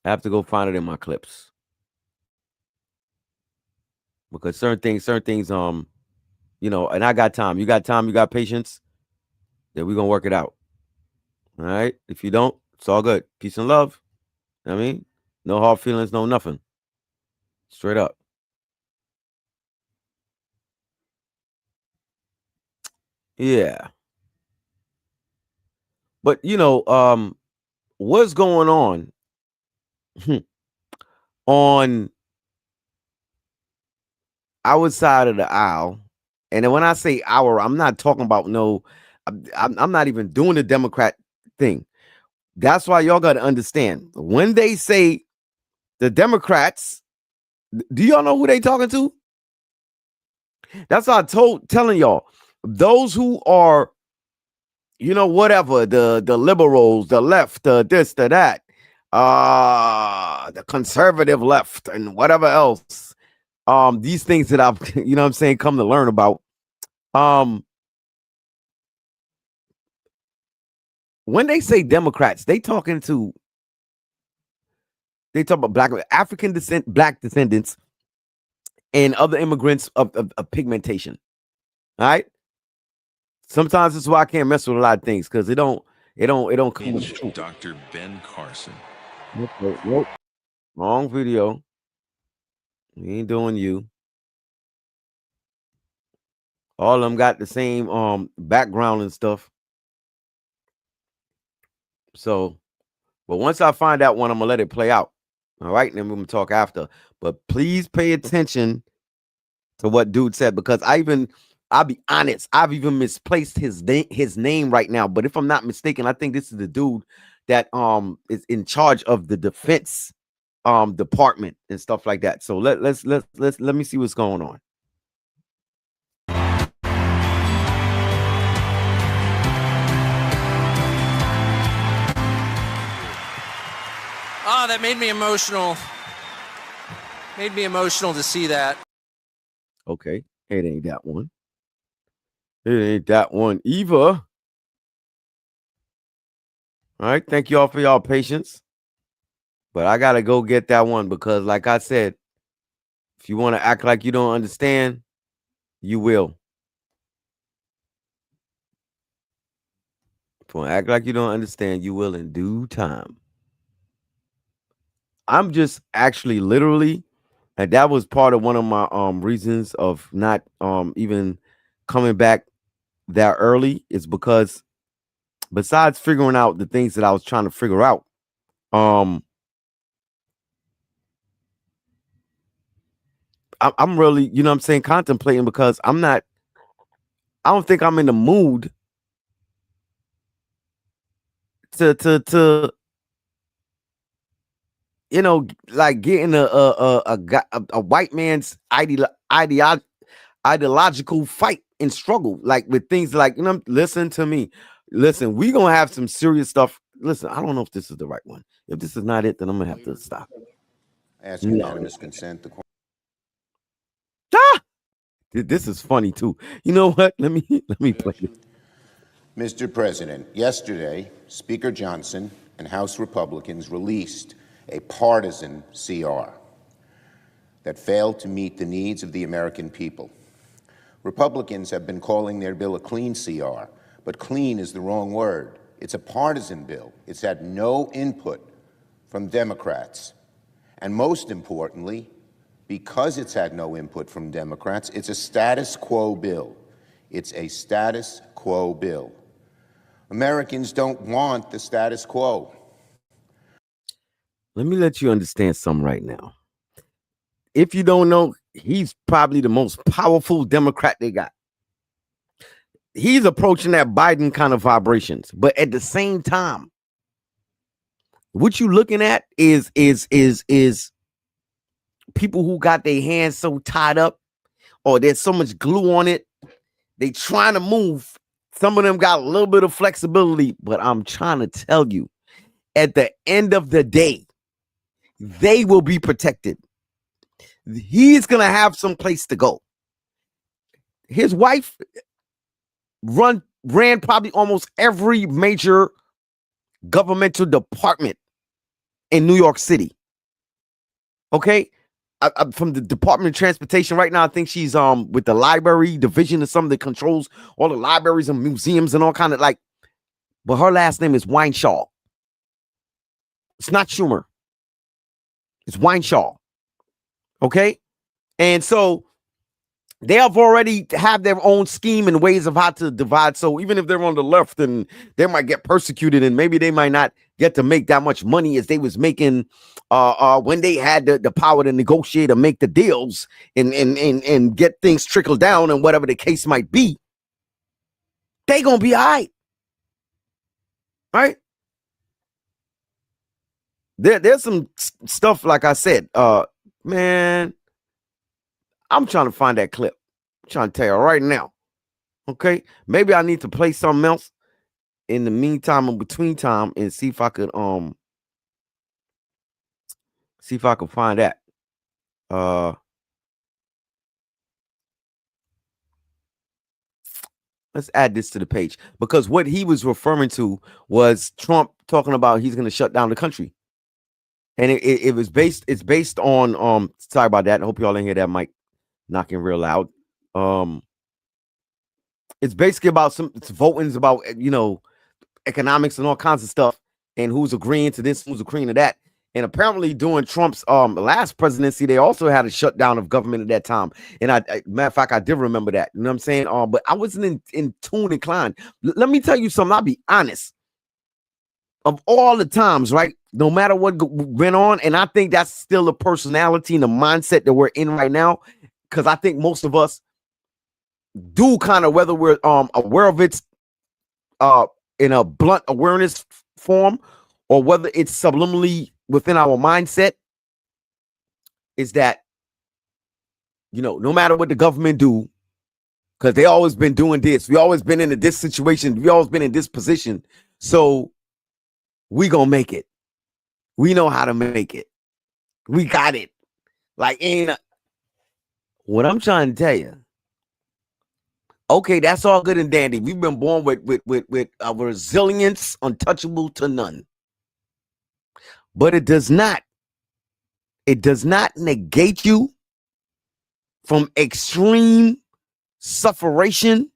Speaker 1: I have to go find it in my clips. Because certain things, you know, and I got time. You got time, you got patience. Then we're gonna work it out. All right. If you don't, it's all good. Peace and love. I mean, no hard feelings, no nothing. Straight up. Yeah. But you know, what's going on on our side of the aisle? And then when I say our, I'm not talking about I'm not even doing the Democrat thing. That's why y'all got to understand, when they say the Democrats, do y'all know who they talking to? That's what I telling y'all. Those who are, you know, whatever, the liberals, the left, the this, the that, the conservative left, and whatever else. These things that I've, you know what I'm saying, come to learn about. When they say Democrats, they talk about African descent, black descendants, and other immigrants of pigmentation. All right. Sometimes this is why I can't mess with a lot of things, because it don't come with the truth.
Speaker 4: Dr. Ben Carson.
Speaker 1: Nope. Wrong video. We ain't doing you. All of them got the same background and stuff. So, but once I find out one, I'm gonna let it play out. All right, and then we're gonna talk after. But please pay attention to what dude said, because I'll be honest, I've even misplaced his name right now. But if I'm not mistaken, I think this is the dude that is in charge of the defense department and stuff like that. So let me see what's going on.
Speaker 6: Oh, that made me emotional. Made me emotional to see that.
Speaker 1: Okay, it ain't that one. It ain't that one either. All right, thank y'all for y'all patience. But I gotta go get that one, because like I said, if you want to act like you don't understand, you will. If you want to act like you don't understand, you will in due time. I'm just actually literally, and that was part of one of my reasons of not even coming back that early, is because besides figuring out the things that I was trying to figure out, I'm really, you know what I'm saying, contemplating, because I don't think I'm in the mood to you know, like getting a white man's ideological fight and struggle, like with things like, you know, listen to me. Listen, we gonna have some serious stuff. Listen, I don't know if this is the right one. If this is not it, then I'm gonna have to stop.
Speaker 8: Ask unanimous consent.
Speaker 1: This is funny too. You know what? Let me play it.
Speaker 8: Mr. President, yesterday, Speaker Johnson and House Republicans released a partisan CR that failed to meet the needs of the American people. Republicans have been calling their bill a clean CR, but clean is the wrong word. It's a partisan bill. It's had no input from Democrats. And most importantly, because it's had no input from Democrats, it's a status quo bill. It's a status quo bill. Americans don't want the status quo.
Speaker 1: Let me let you understand something right now. If you don't know, he's probably the most powerful Democrat they got. He's approaching that Biden kind of vibrations, but at the same time, what you looking at is people who got their hands so tied up, or there's so much glue on it, they trying to move. Some of them got a little bit of flexibility, but I'm trying to tell you, at the end of the day, they will be protected. He's gonna have some place to go. His wife ran probably almost every major governmental department in New York City. Okay, from the Department of Transportation right now, I think she's with the library division of some of the controls, all the libraries and museums and all kind of like. But her last name is Weinshaw. It's not Schumer. It's Weinshaw. Okay, and so they have already have their own scheme and ways of how to divide. So even if they're on the left, and they might get persecuted, and maybe they might not get to make that much money as they was making when they had the power to negotiate or make the deals and get things trickled down and whatever the case might be. They gonna be all right. There's some stuff, like I said, man, I'm trying to find that clip. I'm trying to tell you right now. Okay, maybe I need to play something else in the meantime, in between time, and see if I could find that. Let's add this to the page, because what he was referring to was Trump talking about he's going to shut down the country. And it was based, it's based on, sorry about that. I hope y'all didn't hear that mic knocking real loud. It's basically about it's voting's about, economics and all kinds of stuff, and who's agreeing to this, who's agreeing to that. And apparently during Trump's last presidency, they also had a shutdown of government at that time. And matter of fact, I did remember that. You know what I'm saying? But I wasn't in tune inclined. Let me tell you something. I'll be honest. Of all the times, right? No matter what went on, and I think that's still the personality and the mindset that we're in right now, because I think most of us do kind of, whether we're aware of it in a blunt awareness form, or whether it's subliminally within our mindset, is that, no matter what the government do, because they always been doing this, we always been in this situation, we always been in this position, so we gonna make it. We know how to make it. We got it. Like, what I'm trying to tell you. Okay, that's all good and dandy. We've been born with a resilience untouchable to none. But it does not negate you from extreme sufferation,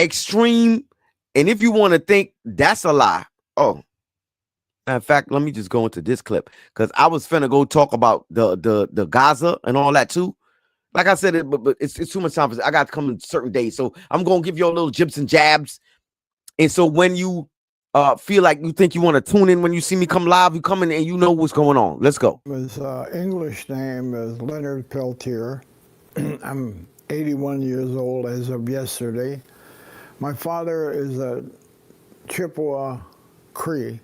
Speaker 1: extreme. And if you want to think that's a lie, in fact, let me just go into this clip, because I was finna go talk about the Gaza and all that too. Like I said, but it's too much time. I got to come in certain days, so I'm gonna give you a little jibs and jabs. And so when you feel like you think you want to tune in when you see me come live, you come in and you know what's going on. Let's go.
Speaker 9: His English name is Leonard Peltier. I'm 81 years old as of yesterday. My father is a Chippewa Cree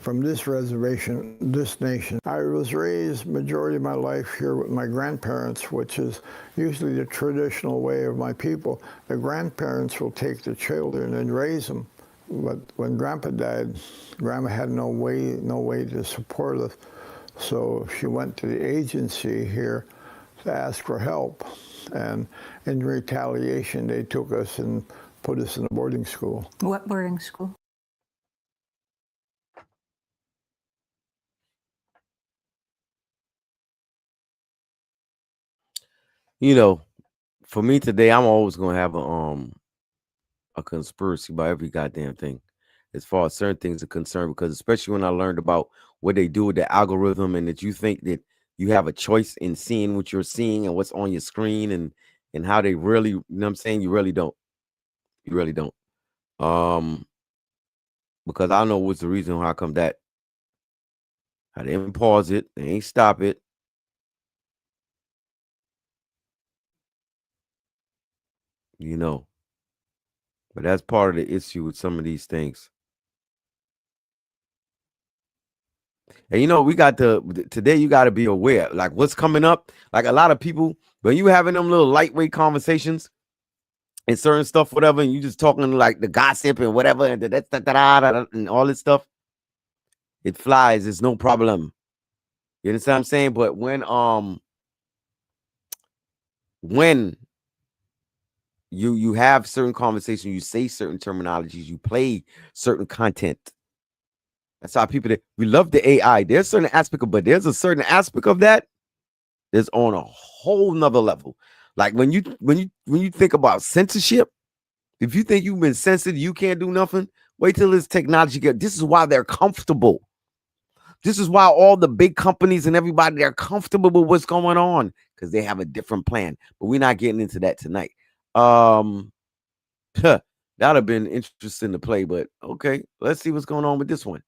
Speaker 9: from this reservation, this nation. I was raised majority of my life here with my grandparents, which is usually the traditional way of my people. The grandparents will take the children and raise them. But when Grandpa died, Grandma had no way to support us. So she went to the agency here to ask for help. And in retaliation, they took us and put us in a boarding school.
Speaker 10: What boarding school?
Speaker 1: You know, for me today, I'm always gonna have a conspiracy about every goddamn thing, as far as certain things are concerned. Because especially when I learned about what they do with the algorithm, and that you think that you have a choice in seeing what you're seeing and what's on your screen, and how they really, you know what I'm saying, you really don't. You really don't. Um, because I know what's the reason how come that. I didn't pause it. They ain't stop it. You know. But that's part of the issue with some of these things. And you know, we got today you got to be aware, like what's coming up. Like a lot of people, when you having them little lightweight conversations and certain stuff, whatever, and you just talking like the gossip and whatever, and all this stuff, it flies. It's no problem. You understand what I'm saying? But when you have certain conversations, you say certain terminologies, you play certain content. That's how people that we love the AI. There's certain aspect of, but there's a certain aspect of that that's on a whole nother level. Like when you think about censorship, if you think you've been censored, you can't do nothing. Wait till this technology gets. This is why they're comfortable. This is why all the big companies and everybody, they're comfortable with what's going on because they have a different plan. But we're not getting into that tonight. That'd have been interesting to play, but okay, let's see what's going on with this one.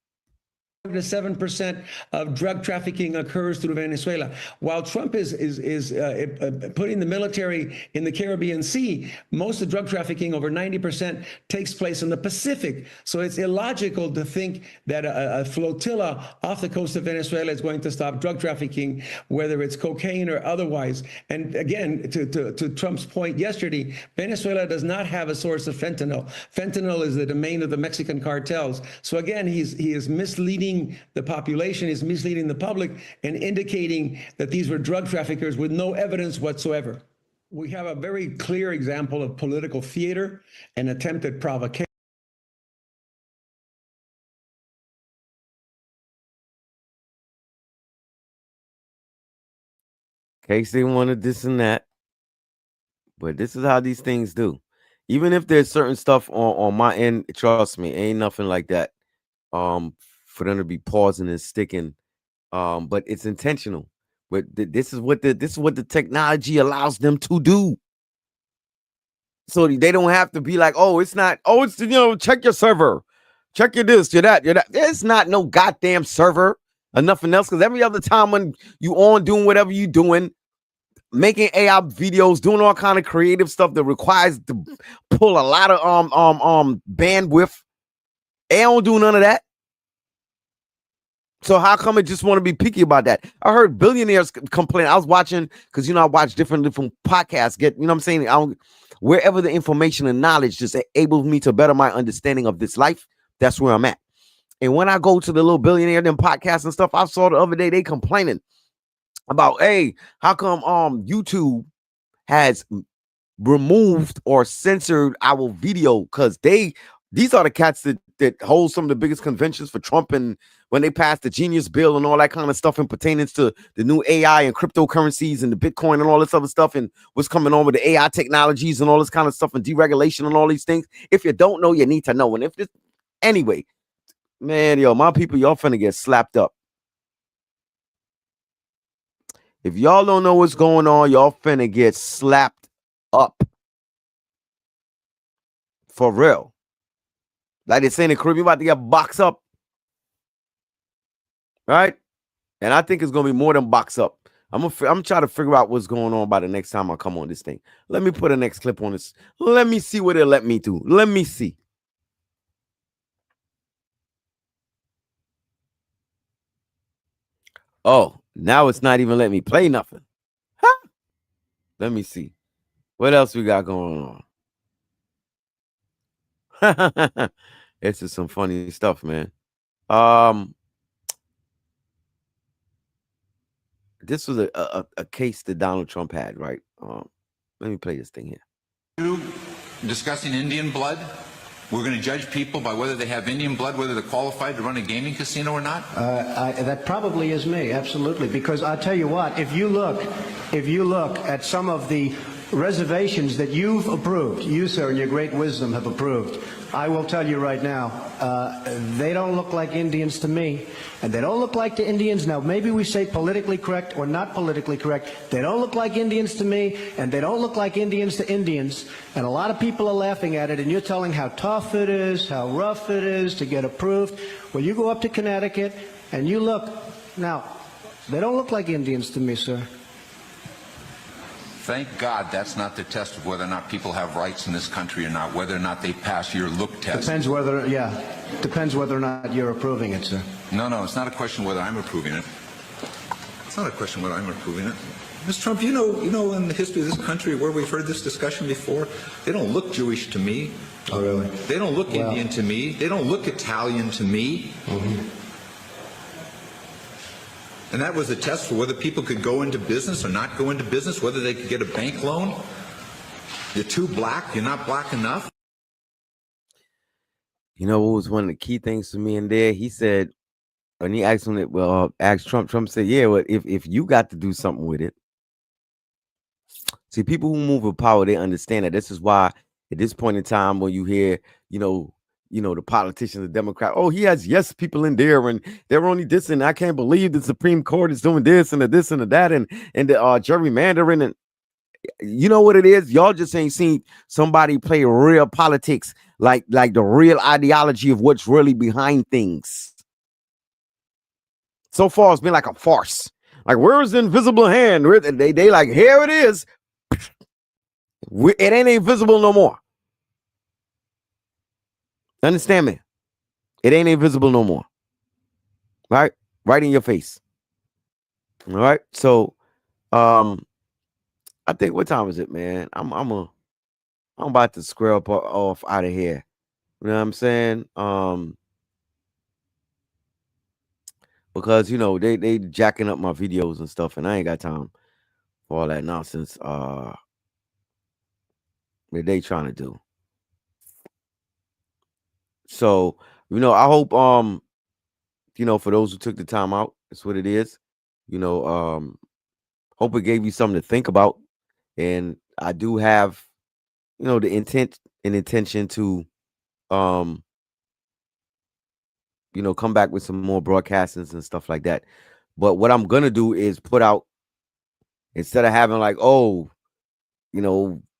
Speaker 10: To 7% of drug trafficking occurs through Venezuela. While Trump is putting the military in the Caribbean Sea, most of drug trafficking, over 90%, takes place in the Pacific. So it's illogical to think that a flotilla off the coast of Venezuela is going to stop drug trafficking, whether it's cocaine or otherwise. And again, to Trump's point yesterday, Venezuela does not have a source of fentanyl. Fentanyl is the domain of the Mexican cartels. So again, he is misleading the population, is misleading the public, and indicating that these were drug traffickers with no evidence whatsoever. We have a very clear example of political theater and attempted provocation.
Speaker 1: Case they wanted this and that, but this is how these things do. Even if there's certain stuff on my end, trust me, ain't nothing like that. For them to be pausing and sticking, but it's intentional. But this is what the technology allows them to do. So they don't have to be like, oh, it's not. Oh, it's check your server, check your this, your that, your that. There's not no goddamn server or nothing else. Because every other time when you on doing whatever you doing, making AI videos, doing all kind of creative stuff that requires to pull a lot of bandwidth, they don't do none of that. So how come it just want to be picky about that? I heard billionaires complain. I was watching because I watch different podcasts. Get what I'm saying? Wherever the information and knowledge just enables me to better my understanding of this life, that's where I'm at. And when I go to the little billionaire them podcasts and stuff, I saw the other day they complaining about, hey, how come YouTube has removed or censored our video? Because these are the cats that hold some of the biggest conventions for Trump, and when they passed the Genius Bill and all that kind of stuff and pertaining to the new AI and cryptocurrencies and the Bitcoin and all this other stuff and what's coming on with the AI technologies and all this kind of stuff and deregulation and all these things. If you don't know, you need to know. And if this, anyway, man, my people, y'all finna get slapped up. If y'all don't know what's going on, y'all finna get slapped up. For real. Like they say in the Caribbean, about to get boxed up. Right? And I think it's going to be more than box up. I'm trying to figure out what's going on by the next time I come on this thing. Let me put the next clip on this. Let me see what it'll let me do. Let me see. Oh, now it's not even letting me play nothing. Huh? Let me see. What else we got going on? It's just some funny stuff, man. This was a case that Donald Trump had, right? Let me play this thing here.
Speaker 11: You discussing Indian blood? We're going to judge people by whether they have Indian blood, whether they're qualified to run a gaming casino or not?
Speaker 3: That probably is me, absolutely. Because I'll tell you what, if you look at some of the reservations that you've approved, you, sir, in your great wisdom have approved, I will tell you right now, they don't look like Indians to me, and they don't look like to Indians. Now, maybe we say politically correct or not politically correct. They don't look like Indians to me, and they don't look like Indians to Indians, and a lot of people are laughing at it, and you're telling how tough it is, how rough it is to get approved. Well, you go up to Connecticut, and you look. Now, they don't look like Indians to me, sir.
Speaker 11: Thank God that's not the test of whether or not people have rights in this country or not, whether or not they pass your look test.
Speaker 3: Depends whether or not you're approving it, sir.
Speaker 11: No, it's not a question whether I'm approving it. It's not a question whether I'm approving it. Mr. Trump, you know in the history of this country where we've heard this discussion before, they don't look Jewish to me.
Speaker 3: Oh, really?
Speaker 11: They don't look Indian to me. They don't look Italian to me.
Speaker 3: Mm-hmm.
Speaker 11: And that was a test for whether people could go into business or not go into business, whether they could get a bank loan. You're too black. You're not black enough.
Speaker 1: You know what was one of the key things to me in there? He said, when he asked him that, asked Trump said, yeah, well, if you got to do something with it. See, people who move with power, they understand that. This is why at this point in time, when you hear, the politicians, the Democrat, oh, he has yes people in there, and they're only this, and I can't believe the Supreme Court is doing this and this and that, and the gerrymandering, and you know what it is? Y'all just ain't seen somebody play real politics, like the real ideology of what's really behind things. So far, it's been like a farce. Like, where's the invisible hand? They like, here it is. It ain't invisible no more. Understand me? It ain't invisible no more. Right? Right in your face. All right. So, I think, what time is it, man? I'm about to square up off out of here. You know what I'm saying? Because they jacking up my videos and stuff, and I ain't got time for all that nonsense that they trying to do. So, I hope for those who took the time out, that's what it is. Hope it gave you something to think about. And I do have, the intent and intention to come back with some more broadcastings and stuff like that. But what I'm gonna do is put out, instead of having like,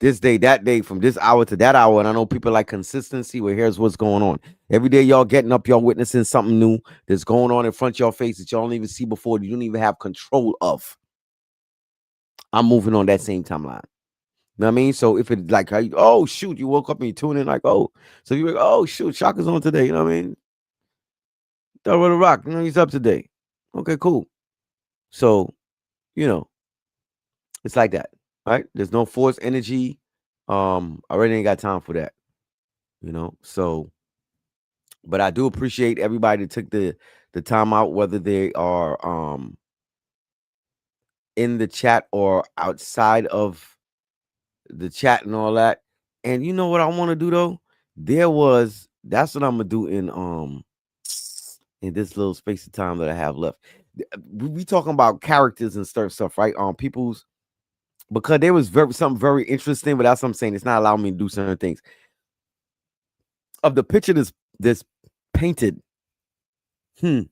Speaker 1: this day, that day, from this hour to that hour. And I know people like consistency. Well, here's what's going on. Every day y'all getting up, y'all witnessing something new that's going on in front of your face that y'all don't even see before, you don't even have control of. I'm moving on that same timeline. You know what I mean? So if it's like, oh, shoot, you woke up and you tune in like, oh. So you're like, oh, shoot, Shaka's on today. You know what I mean? Throw with a rock. He's up today. Okay, cool. So, it's like that. Right? There's no forced energy. I already ain't got time for that. So, but I do appreciate everybody that took the time out, whether they are in the chat or outside of the chat and all that. And you know what I want to do though? That's what I'm gonna do in this little space of time that I have left. We talking about characters and stuff, right? People's. Because there was something very interesting, but that's what I'm saying. It's not allowing me to do certain things. Of the picture that's painted, I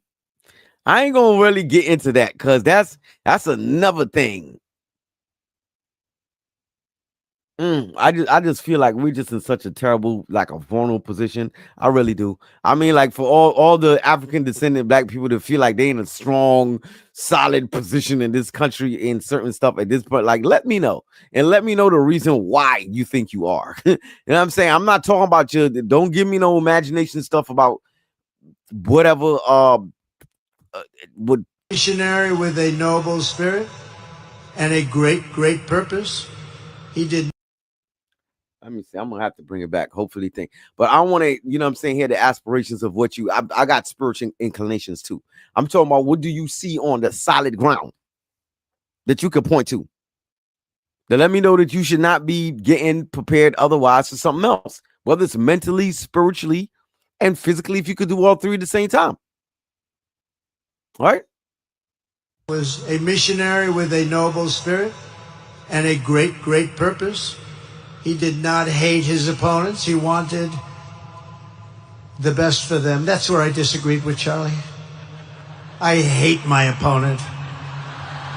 Speaker 1: ain't gonna really get into that because that's another thing. I just feel like we're just in such a terrible, like a vulnerable position. I really do. I mean, like for all the African descendant black people to feel like they in a strong, solid position in this country in certain stuff at this point, like let me know. And let me know the reason why you think you are. You know what I'm saying? I'm not talking about you. Don't give me no imagination stuff about whatever would
Speaker 3: Missionary with a noble spirit and a great, great purpose. He did.
Speaker 1: Let me see. I'm gonna have to bring it back. Hopefully, but I want to, what I'm saying here, the aspirations of what I got spiritual inclinations too. I'm talking about what do you see on the solid ground that you can point to. To let me know that you should not be getting prepared otherwise for something else. whether it's mentally, spiritually, and physically, if you could do all three at the same time. All right?
Speaker 3: Was a missionary with a noble spirit and a great, great purpose. He did not hate his opponents. He wanted the best for them. That's where I disagreed with Charlie. I hate my opponent.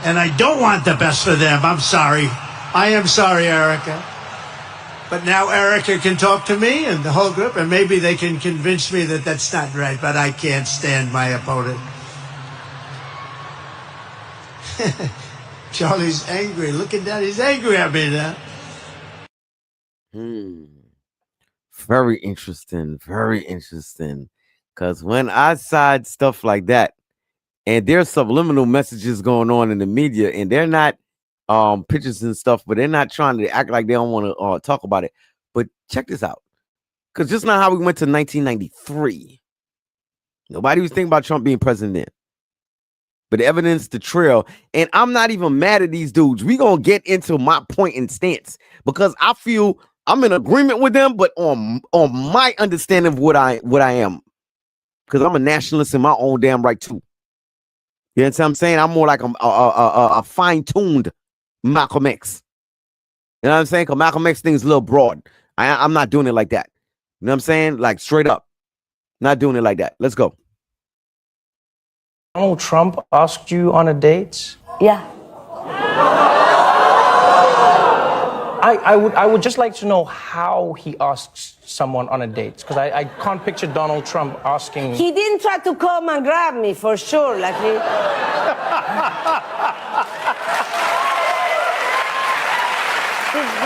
Speaker 3: And I don't want the best for them. I'm sorry. I am sorry, Erica. But now Erica can talk to me and the whole group, and maybe they can convince me that that's not right, but I can't stand my opponent. Charlie's angry. Look at that. He's angry at me now.
Speaker 1: Very interesting. Very interesting. Because when I side stuff like that, and there's subliminal messages going on in the media, and they're not pictures and stuff, but they're not trying to act like they don't want to talk about it. But check this out. Because just now how we went to 1993. Nobody was thinking about Trump being president then. But the evidence, the trail, and I'm not even mad at these dudes. We're going to get into my point and stance because I feel I'm in agreement with them, but on my understanding of what I am. Because I'm a nationalist in my own damn right too. You know what I'm saying? I'm more like a fine-tuned Malcolm X. You know what I'm saying? Because Malcolm X thing is a little broad. I'm not doing it like that. You know what I'm saying? Like straight up. Not doing it like that. Let's go.
Speaker 12: Donald Trump asked you on a date?
Speaker 13: Yeah.
Speaker 12: I would just like to know how he asks someone on a date, because I can't picture Donald Trump asking.
Speaker 13: He didn't try to come and grab me for sure, like he.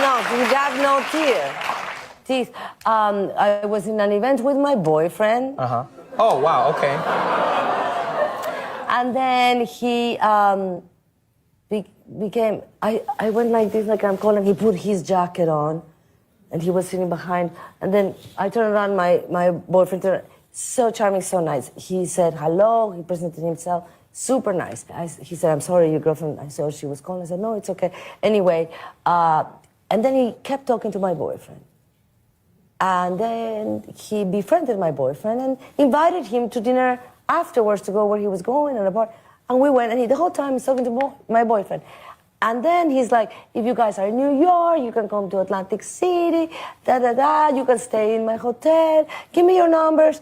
Speaker 13: No, he got no teeth. I was in an event with my boyfriend.
Speaker 12: Oh wow, okay.
Speaker 13: And then he became, I went like this, like I'm calling, he put his jacket on, and he was sitting behind, and then I turned around, my boyfriend, so charming, so nice. He said hello, he presented himself, super nice. He said, I'm sorry, your girlfriend, I saw she was calling. I said, no, it's okay. Anyway, and then he kept talking to my boyfriend. And then he befriended my boyfriend and invited him to dinner afterwards to go where he was going and apart. And we went, and the whole time he's talking to my boyfriend. And then he's like, if you guys are in New York, you can come to Atlantic City, you can stay in my hotel. Give me your numbers.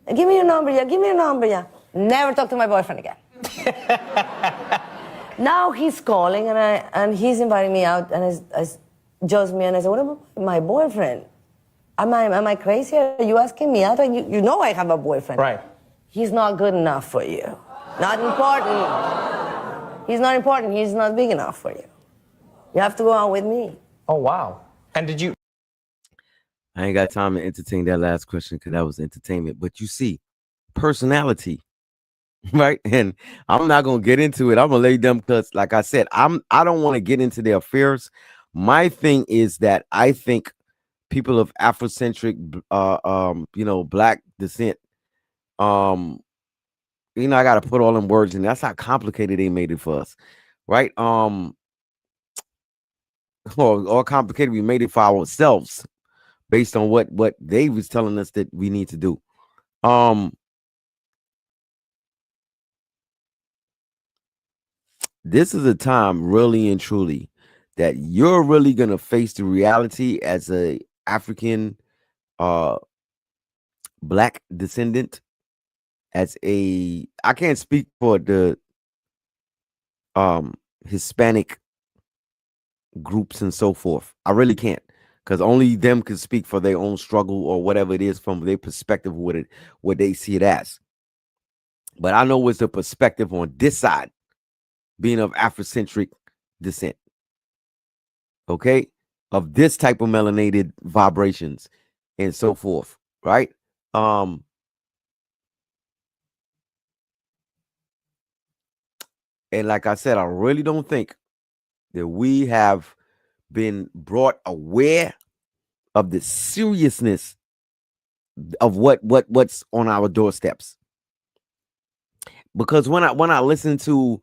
Speaker 13: Give me your number, yeah. Never talk to my boyfriend again. Now he's calling, and he's inviting me out, and I judge me, and I said, what about my boyfriend? Am I crazy? Are you asking me out? You know I have a boyfriend.
Speaker 12: Right.
Speaker 13: He's not good enough for you. Not important. He's not important. He's not big enough for you. You have to go out with me.
Speaker 12: Oh, wow. And did you?
Speaker 1: I ain't got time to entertain that last question because that was entertainment. But you see, personality, right? And I'm not going to get into it. I'm going to lay them because, like I said, I don't want to get into their affairs. My thing is that I think people of Afrocentric, Black descent, I got to put all them words in. That's how complicated they made it for us, right? Or complicated we made it for ourselves based on what they was telling us that we need to do. This is a time really and truly that you're really going to face the reality as a African Black descendant, I can't speak for the Hispanic groups and so forth. I really can't, because only them can speak for their own struggle or whatever it is from their perspective, what they see it as. But I know what's the perspective on this side, being of Afrocentric descent, okay, of this type of melanated vibrations and so forth, right? And like I said, I really don't think that we have been brought aware of the seriousness of what's on our doorsteps. Because when I listen to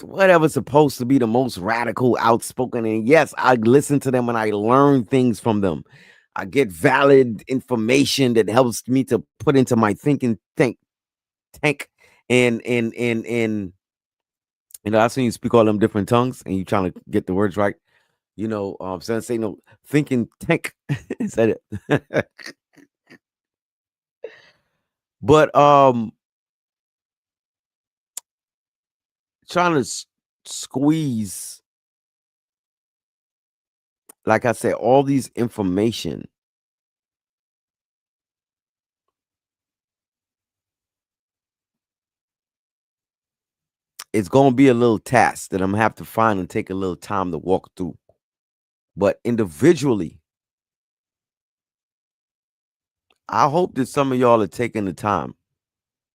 Speaker 1: whatever's supposed to be the most radical, outspoken, and yes, I listen to them and I learn things from them. I get valid information that helps me to put into my thinking tank. And I've seen you speak all them different tongues and you trying to get the words right. Say no thinking tank. Said it. But trying to squeeze, like I said, all these information. It's going to be a little task that I'm going to have to find and take a little time to walk through. But individually, I hope that some of y'all are taking the time,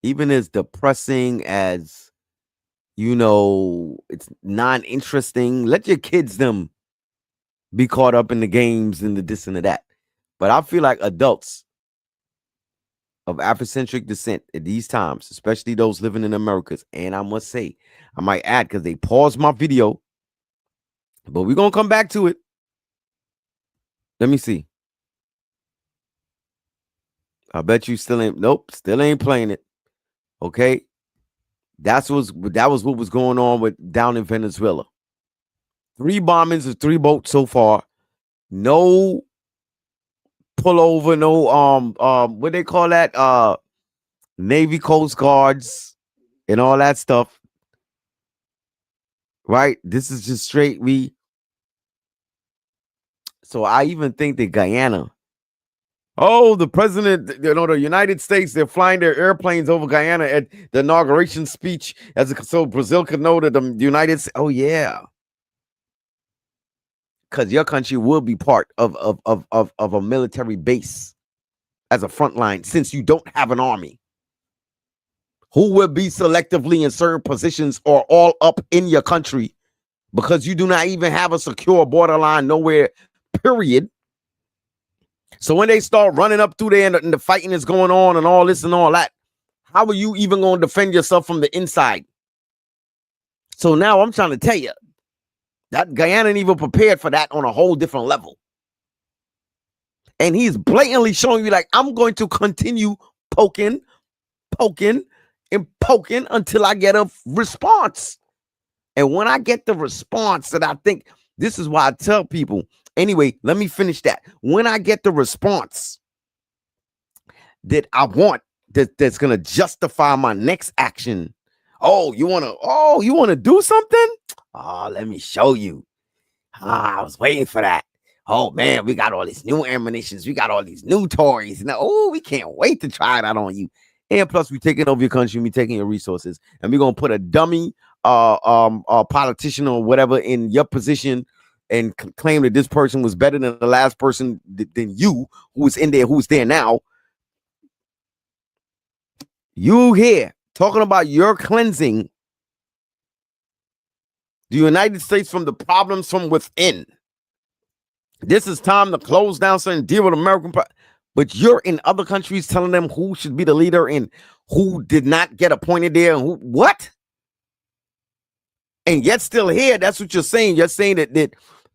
Speaker 1: even as depressing as, it's non-interesting. Let your kids, them, be caught up in the games and the this and the that. But I feel like adults of Afrocentric descent at these times, especially those living in Americas, and I must say, I might add, because they paused my video, but we're going to come back to it. Let me see. I bet you still ain't playing it. Okay. That was what was going on down in Venezuela. 3 bombings of 3 boats so far. No pullover, no what they call that? Navy Coast Guards and all that stuff. Right? This is just straight so I even think that Guyana. Oh, the president, the United States, they're flying their airplanes over Guyana at the inauguration speech so Brazil could know that the United States. Oh, yeah. Because your country will be part of a military base as a front line since you don't have an army. Who will be selectively in certain positions or all up in your country because you do not even have a secure borderline nowhere, period. So when they start running up through there and the fighting is going on and all this and all that, how are you even going to defend yourself from the inside? So now I'm trying to tell you that Guyana ain't even prepared for that on a whole different level. And he's blatantly showing you like, I'm going to continue poking until I get a response. And when I get the response that I think, this is why I tell people, anyway, let me finish that. When I get the response that I want, that's going to justify my next action. You want to do something? Oh, let me show you. I was waiting for that. Oh, man, we got all these new ammunitions. We got all these new toys. Now, we can't wait to try it out on you. And plus, we're taking over your country. We're taking your resources. And we're going to put a dummy politician or whatever in your position and claim that this person was better than the last person than you who was in there, who's there now. You here talking about your cleansing the United States from the problems from within. This is time to close down and deal with American but you're in other countries telling them who should be the leader and who did not get appointed there and who what? And yet still here, that's what you're saying. You're saying that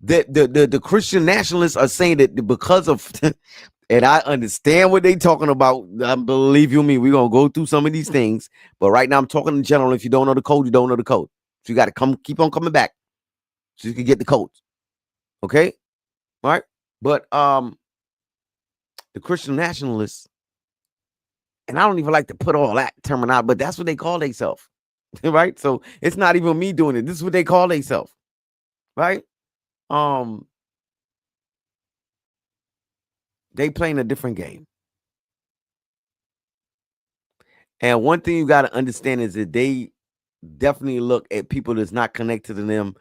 Speaker 1: the Christian nationalists are saying that because of and I understand what they're talking about. Believe you me, we're gonna go through some of these things. But right now I'm talking in general. If you don't know the code, you don't know the code. So you got to keep on coming back so you can get the codes. Okay? All right. But the Christian nationalists, and I don't even like to put all that terminology, but that's what they call themselves. Right? So it's not even me doing it. This is what they call themselves. Right? They playing a different game. And one thing you got to understand is that they definitely look at people that's not connected to them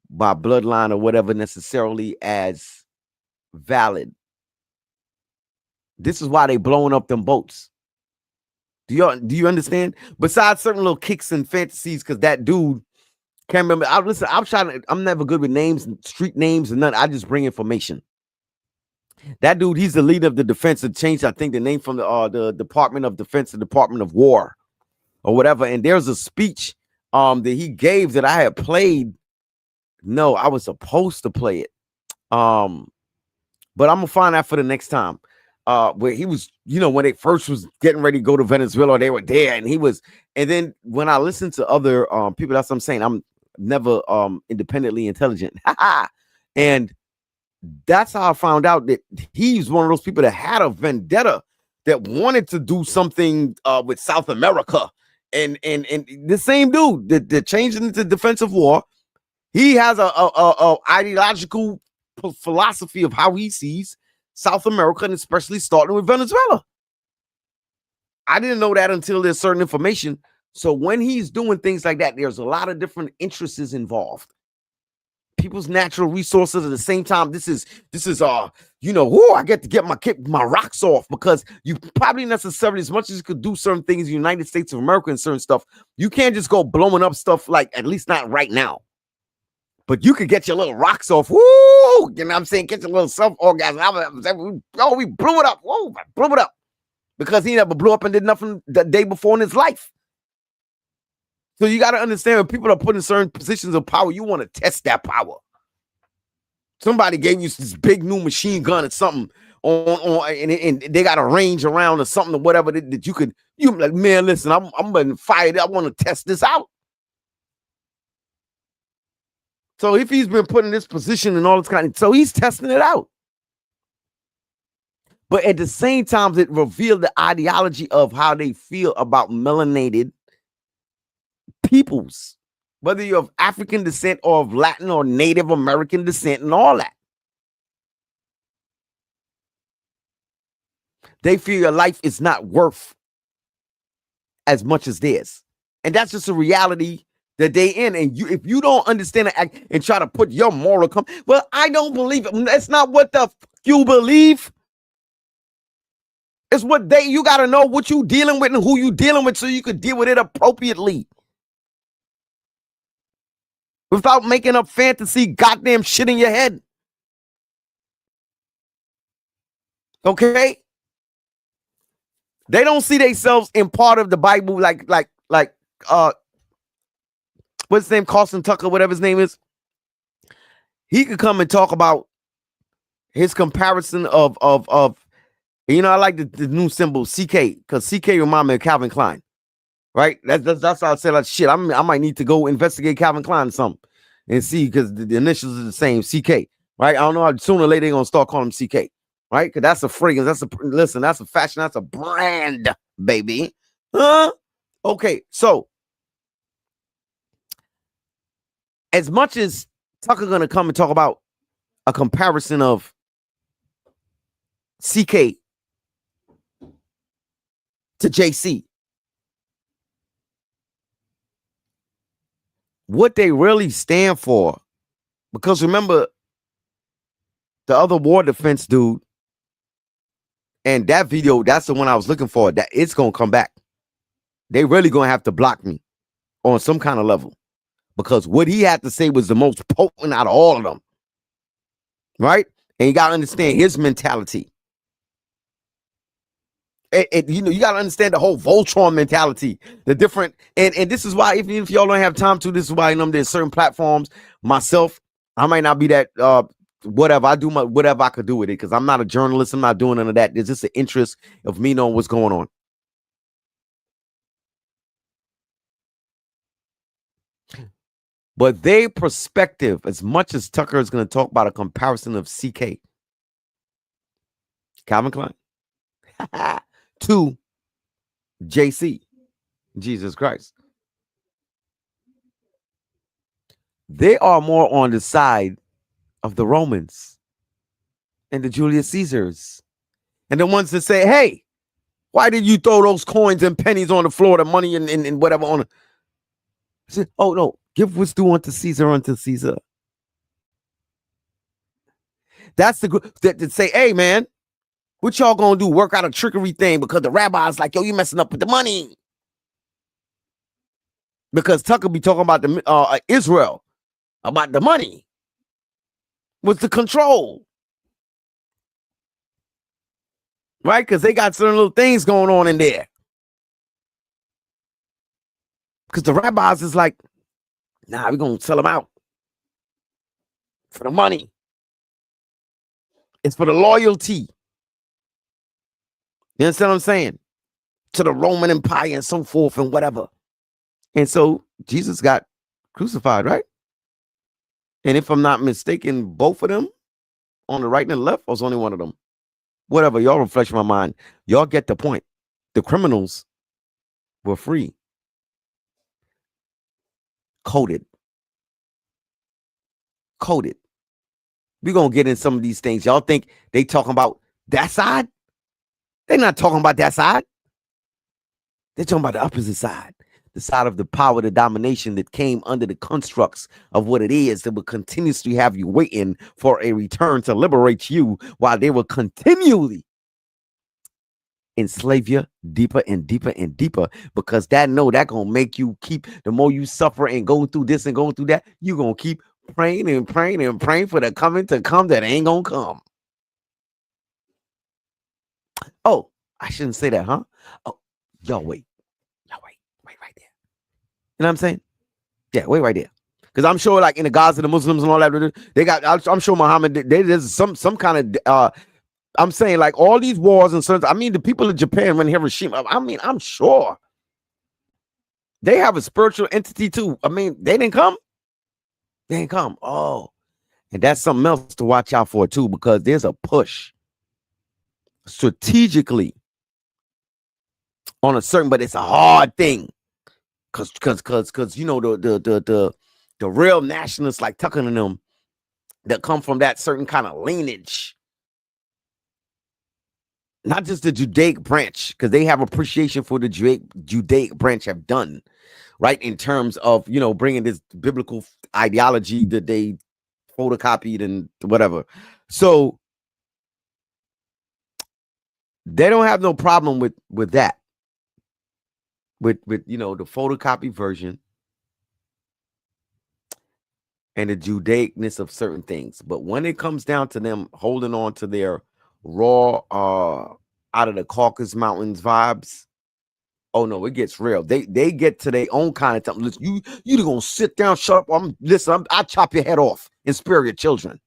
Speaker 1: by bloodline or whatever necessarily as valid. This is why they blowing up them boats. Do you understand? Besides certain little kicks and fantasies, because that dude can't remember. I'm never good with names, street names, and nothing. I just bring information. That dude, he's the leader of the defense. It changed, I think, the name from the Department of Defense to Department of War or whatever. And there's a speech that he gave that I had played. No, I was supposed to play it. but I'm gonna find out for the next time. Where he was, when they first was getting ready to go to Venezuela, they were there, and he was. And then when I listen to other people, that's what I'm saying. I'm never independently intelligent, and that's how I found out that he's one of those people that had a vendetta, that wanted to do something with South America, and the same dude that changed into defensive war. He has a ideological philosophy of how he sees South America, and especially starting with Venezuela. I didn't know that until there's certain information. So when he's doing things like that, there's a lot of different interests involved. People's natural resources at the same time. This is I get to get my rocks off, because you probably necessarily, as much as you could do certain things in the United States of America and certain stuff, you can't just go blowing up stuff, like, at least not right now. But you could get your little rocks off. Woo! You know what I'm saying? Get your little self-orgasm. We blew it up. Whoa, blew it up. Because he never blew up and did nothing the day before in his life. So you got to understand, when people are put in certain positions of power, you want to test that power. Somebody gave you this big new machine gun or something and they got a range around or something or whatever that you like, man, listen, I'm getting fired. I want to test this out. So if he's been put in this position and all this so he's testing it out. But at the same time, it revealed the ideology of how they feel about melanated peoples, whether you're of African descent or of Latin or Native American descent and all that. They feel your life is not worth as much as theirs. And that's just a reality that they in. And if you don't understand it and try to put your moral well, I don't believe it. That's not what the you believe. It's what you got to know what you dealing with and who you dealing with, so you could deal with it appropriately. Without making up fantasy goddamn shit in your head. Okay? They don't see themselves in part of the Bible like what's his name? Carson Tucker, whatever his name is. He could come and talk about his comparison of I like the new symbol CK, because CK remind me of Calvin Klein. Right? That's how I said, like, shit, I might need to go investigate Calvin Klein or something and see, because the initials are the same, CK. Right? I don't know how sooner or later they're gonna start calling him CK. Right? Because that's a fragrance, that's a fashion, that's a brand, baby. Huh? Okay, so as much as Tucker gonna come and talk about a comparison of CK to JC, what they really stand for, because remember the other war defense dude, and that video, that's the one I was looking for, that it's gonna come back. They really gonna have to block me on some kind of level, because what he had to say was the most potent out of all of them. Right? And you gotta understand his mentality. You got to understand the whole Voltron mentality, the different, and this is why, even if y'all don't have time to, this is why there's certain platforms. Myself, I might not be that whatever. I do whatever I could do with it, because I'm not a journalist. I'm not doing none of that. There's just an interest of me knowing what's going on. But their perspective, as much as Tucker is going to talk about a comparison of CK, Calvin Klein, to JC, Jesus Christ, they are more on the side of the Romans and the Julius Caesars, and the ones that say, hey, why did you throw those coins and pennies on the floor, the money and whatever on it? Say, oh no, give what's due unto Caesar. That's the group that say, hey man, what y'all gonna do? Work out a trickery thing because the rabbi's like, yo, you messing up with the money. Because Tucker be talking about the Israel, about the money. What's the control? Right? Because they got certain little things going on in there. Because the rabbis is like, nah, we're gonna sell them out for the money. It's for the loyalty. You understand what I'm saying? To the Roman Empire and so forth and whatever. And so Jesus got crucified, right? And if I'm not mistaken, both of them on the right and the left, or was only one of them? Whatever, y'all refresh my mind. Y'all get the point. The criminals were free. Coded. We're going to get in some of these things. Y'all think they talking about that side? They're not talking about that side. They're talking about the opposite side. The side of the power, the domination that came under the constructs of what it is that will continuously have you waiting for a return to liberate you while they will continually enslave you deeper and deeper and deeper, because that gonna make you keep, the more you suffer and go through this and going through that, you're gonna keep praying and praying and praying for the coming to come that ain't gonna come. Oh, I shouldn't say that, huh? Oh, y'all wait right there. You know what I'm saying? Yeah, wait right there. Because I'm sure, like in the Gaza, the Muslims and all that, they got, I'm sure Muhammad, there's some kind of, I'm saying, like, all these wars and sons. I mean, the people of Japan when Hiroshima, I mean, I'm sure they have a spiritual entity too. I mean, they didn't come. Oh, and that's something else to watch out for too, because there's a push strategically on a certain, but it's a hard thing. Cause you know, the real nationalists like Tucker and them that come from that certain kind of lineage. Not just the Judaic branch, because they have appreciation for the Judaic branch have done, right? In terms of, you know, bringing this biblical ideology that they photocopied and whatever. So they don't have no problem with that. With you know, the photocopy version and the Judaicness of certain things. But when it comes down to them holding on to their raw out of the Caucasus Mountains vibes, oh no, it gets real. They get to their own kind of time. Listen, you gonna sit down, shut up. I'll chop your head off and spare your children.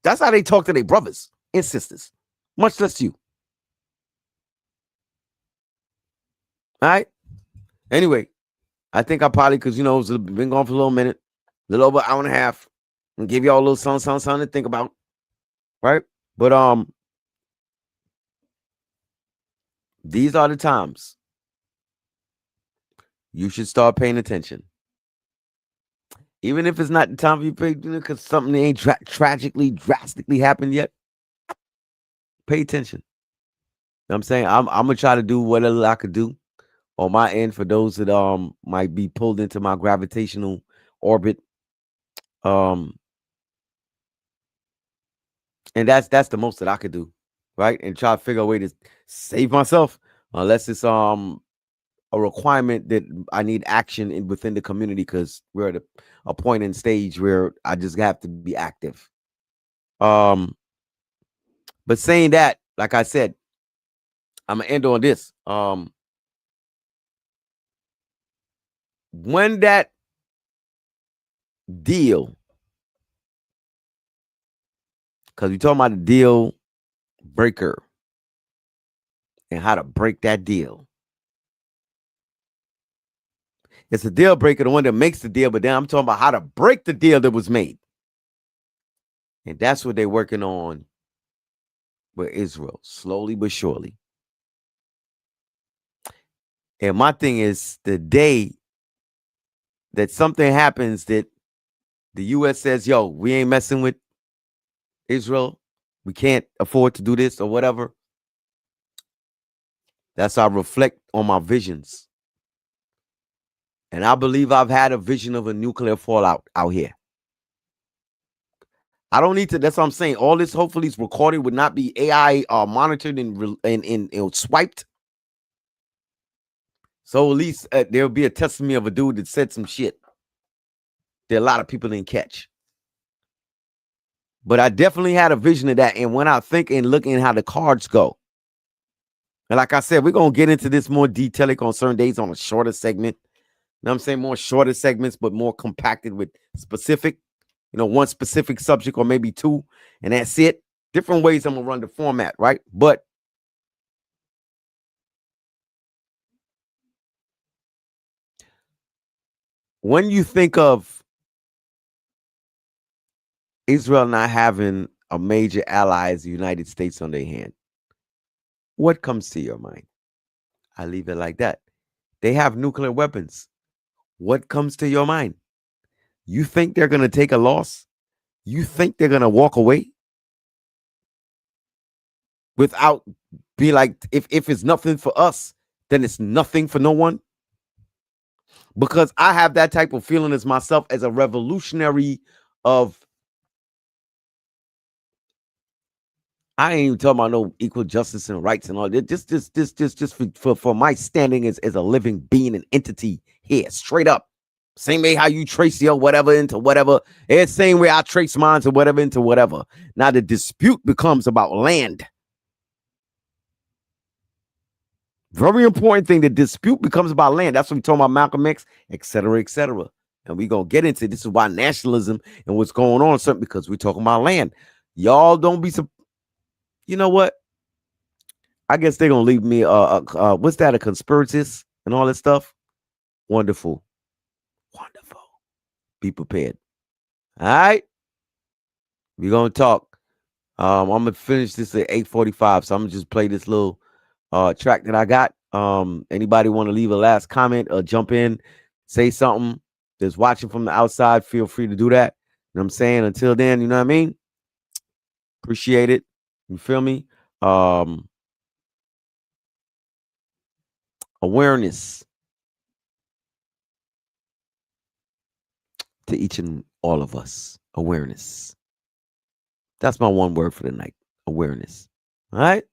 Speaker 1: That's how they talk to their brothers and sisters, much less you. All right. Anyway, I think I probably, because you know, it's been gone for a little minute, a little over an hour and a half, and give y'all a little something to think about, right? But these are the times you should start paying attention, even if it's not the time for you to pay, because something ain't tragically, drastically happened yet. Pay attention. You know what I'm saying? I'm gonna try to do whatever I could do on my end for those that might be pulled into my gravitational orbit. And that's the most that I could do, right? And try to figure a way to save myself, unless it's a requirement that I need action within the community, because we're at a point in stage where I just have to be active. But saying that, like I said, I'm gonna end on this. When that deal, because we're talking about the deal breaker and how to break that deal. It's a deal breaker, the one that makes the deal, but then I'm talking about how to break the deal that was made. And that's what they're working on with Israel, slowly but surely. And my thing is, the day that something happens that the U.S. says, yo, we ain't messing with Israel, we can't afford to do this or whatever, that's how I reflect on my visions. And I believe I've had a vision of a nuclear fallout out here. I don't need to, that's what I'm saying. All this hopefully is recorded, would not be AI monitored and swiped. So at least there'll be a testimony of a dude that said some shit that a lot of people didn't catch. But I definitely had a vision of that. And when I think and looking at how the cards go, and like I said, we're going to get into this more detailing on certain days on a shorter segment. You know what I'm saying? More shorter segments, but more compacted with specific. one specific subject or maybe two, and that's it. Different ways I'm gonna run the format, right? But when you think of Israel not having a major ally as the United States on their hand, what comes to your mind? I leave it like that. They have nuclear weapons. What comes to your mind? You think they're going to take a loss? You think they're going to walk away without be like, if it's nothing for us, then it's nothing for no one? Because I have that type of feeling as myself, as a revolutionary of, I ain't even talking about no equal justice and rights and all that. Just for my standing as a living being, an entity here, straight up. Same way how you trace your whatever into whatever. It's the same way I trace mine to whatever into whatever. Now the dispute becomes about land. Very important thing. The dispute becomes about land. That's what we're talking about, Malcolm X, et cetera, et cetera. And we're going to get into this is why nationalism and what's going on, something, because we're talking about land. Y'all don't be you know what? I guess they're going to leave me, what's that, a conspiratist and all that stuff? Wonderful. Wonderful. Be prepared. All right? We're going to talk. I'm going to finish this at 8:45, so I'm going to just play this little track that I got. Anybody want to leave a last comment or jump in, say something that's watching from the outside, feel free to do that. You know what I'm saying? Until then, you know what I mean? Appreciate it. You feel me? Awareness to each and all of us. Awareness. That's my one word for the night. Awareness. All right?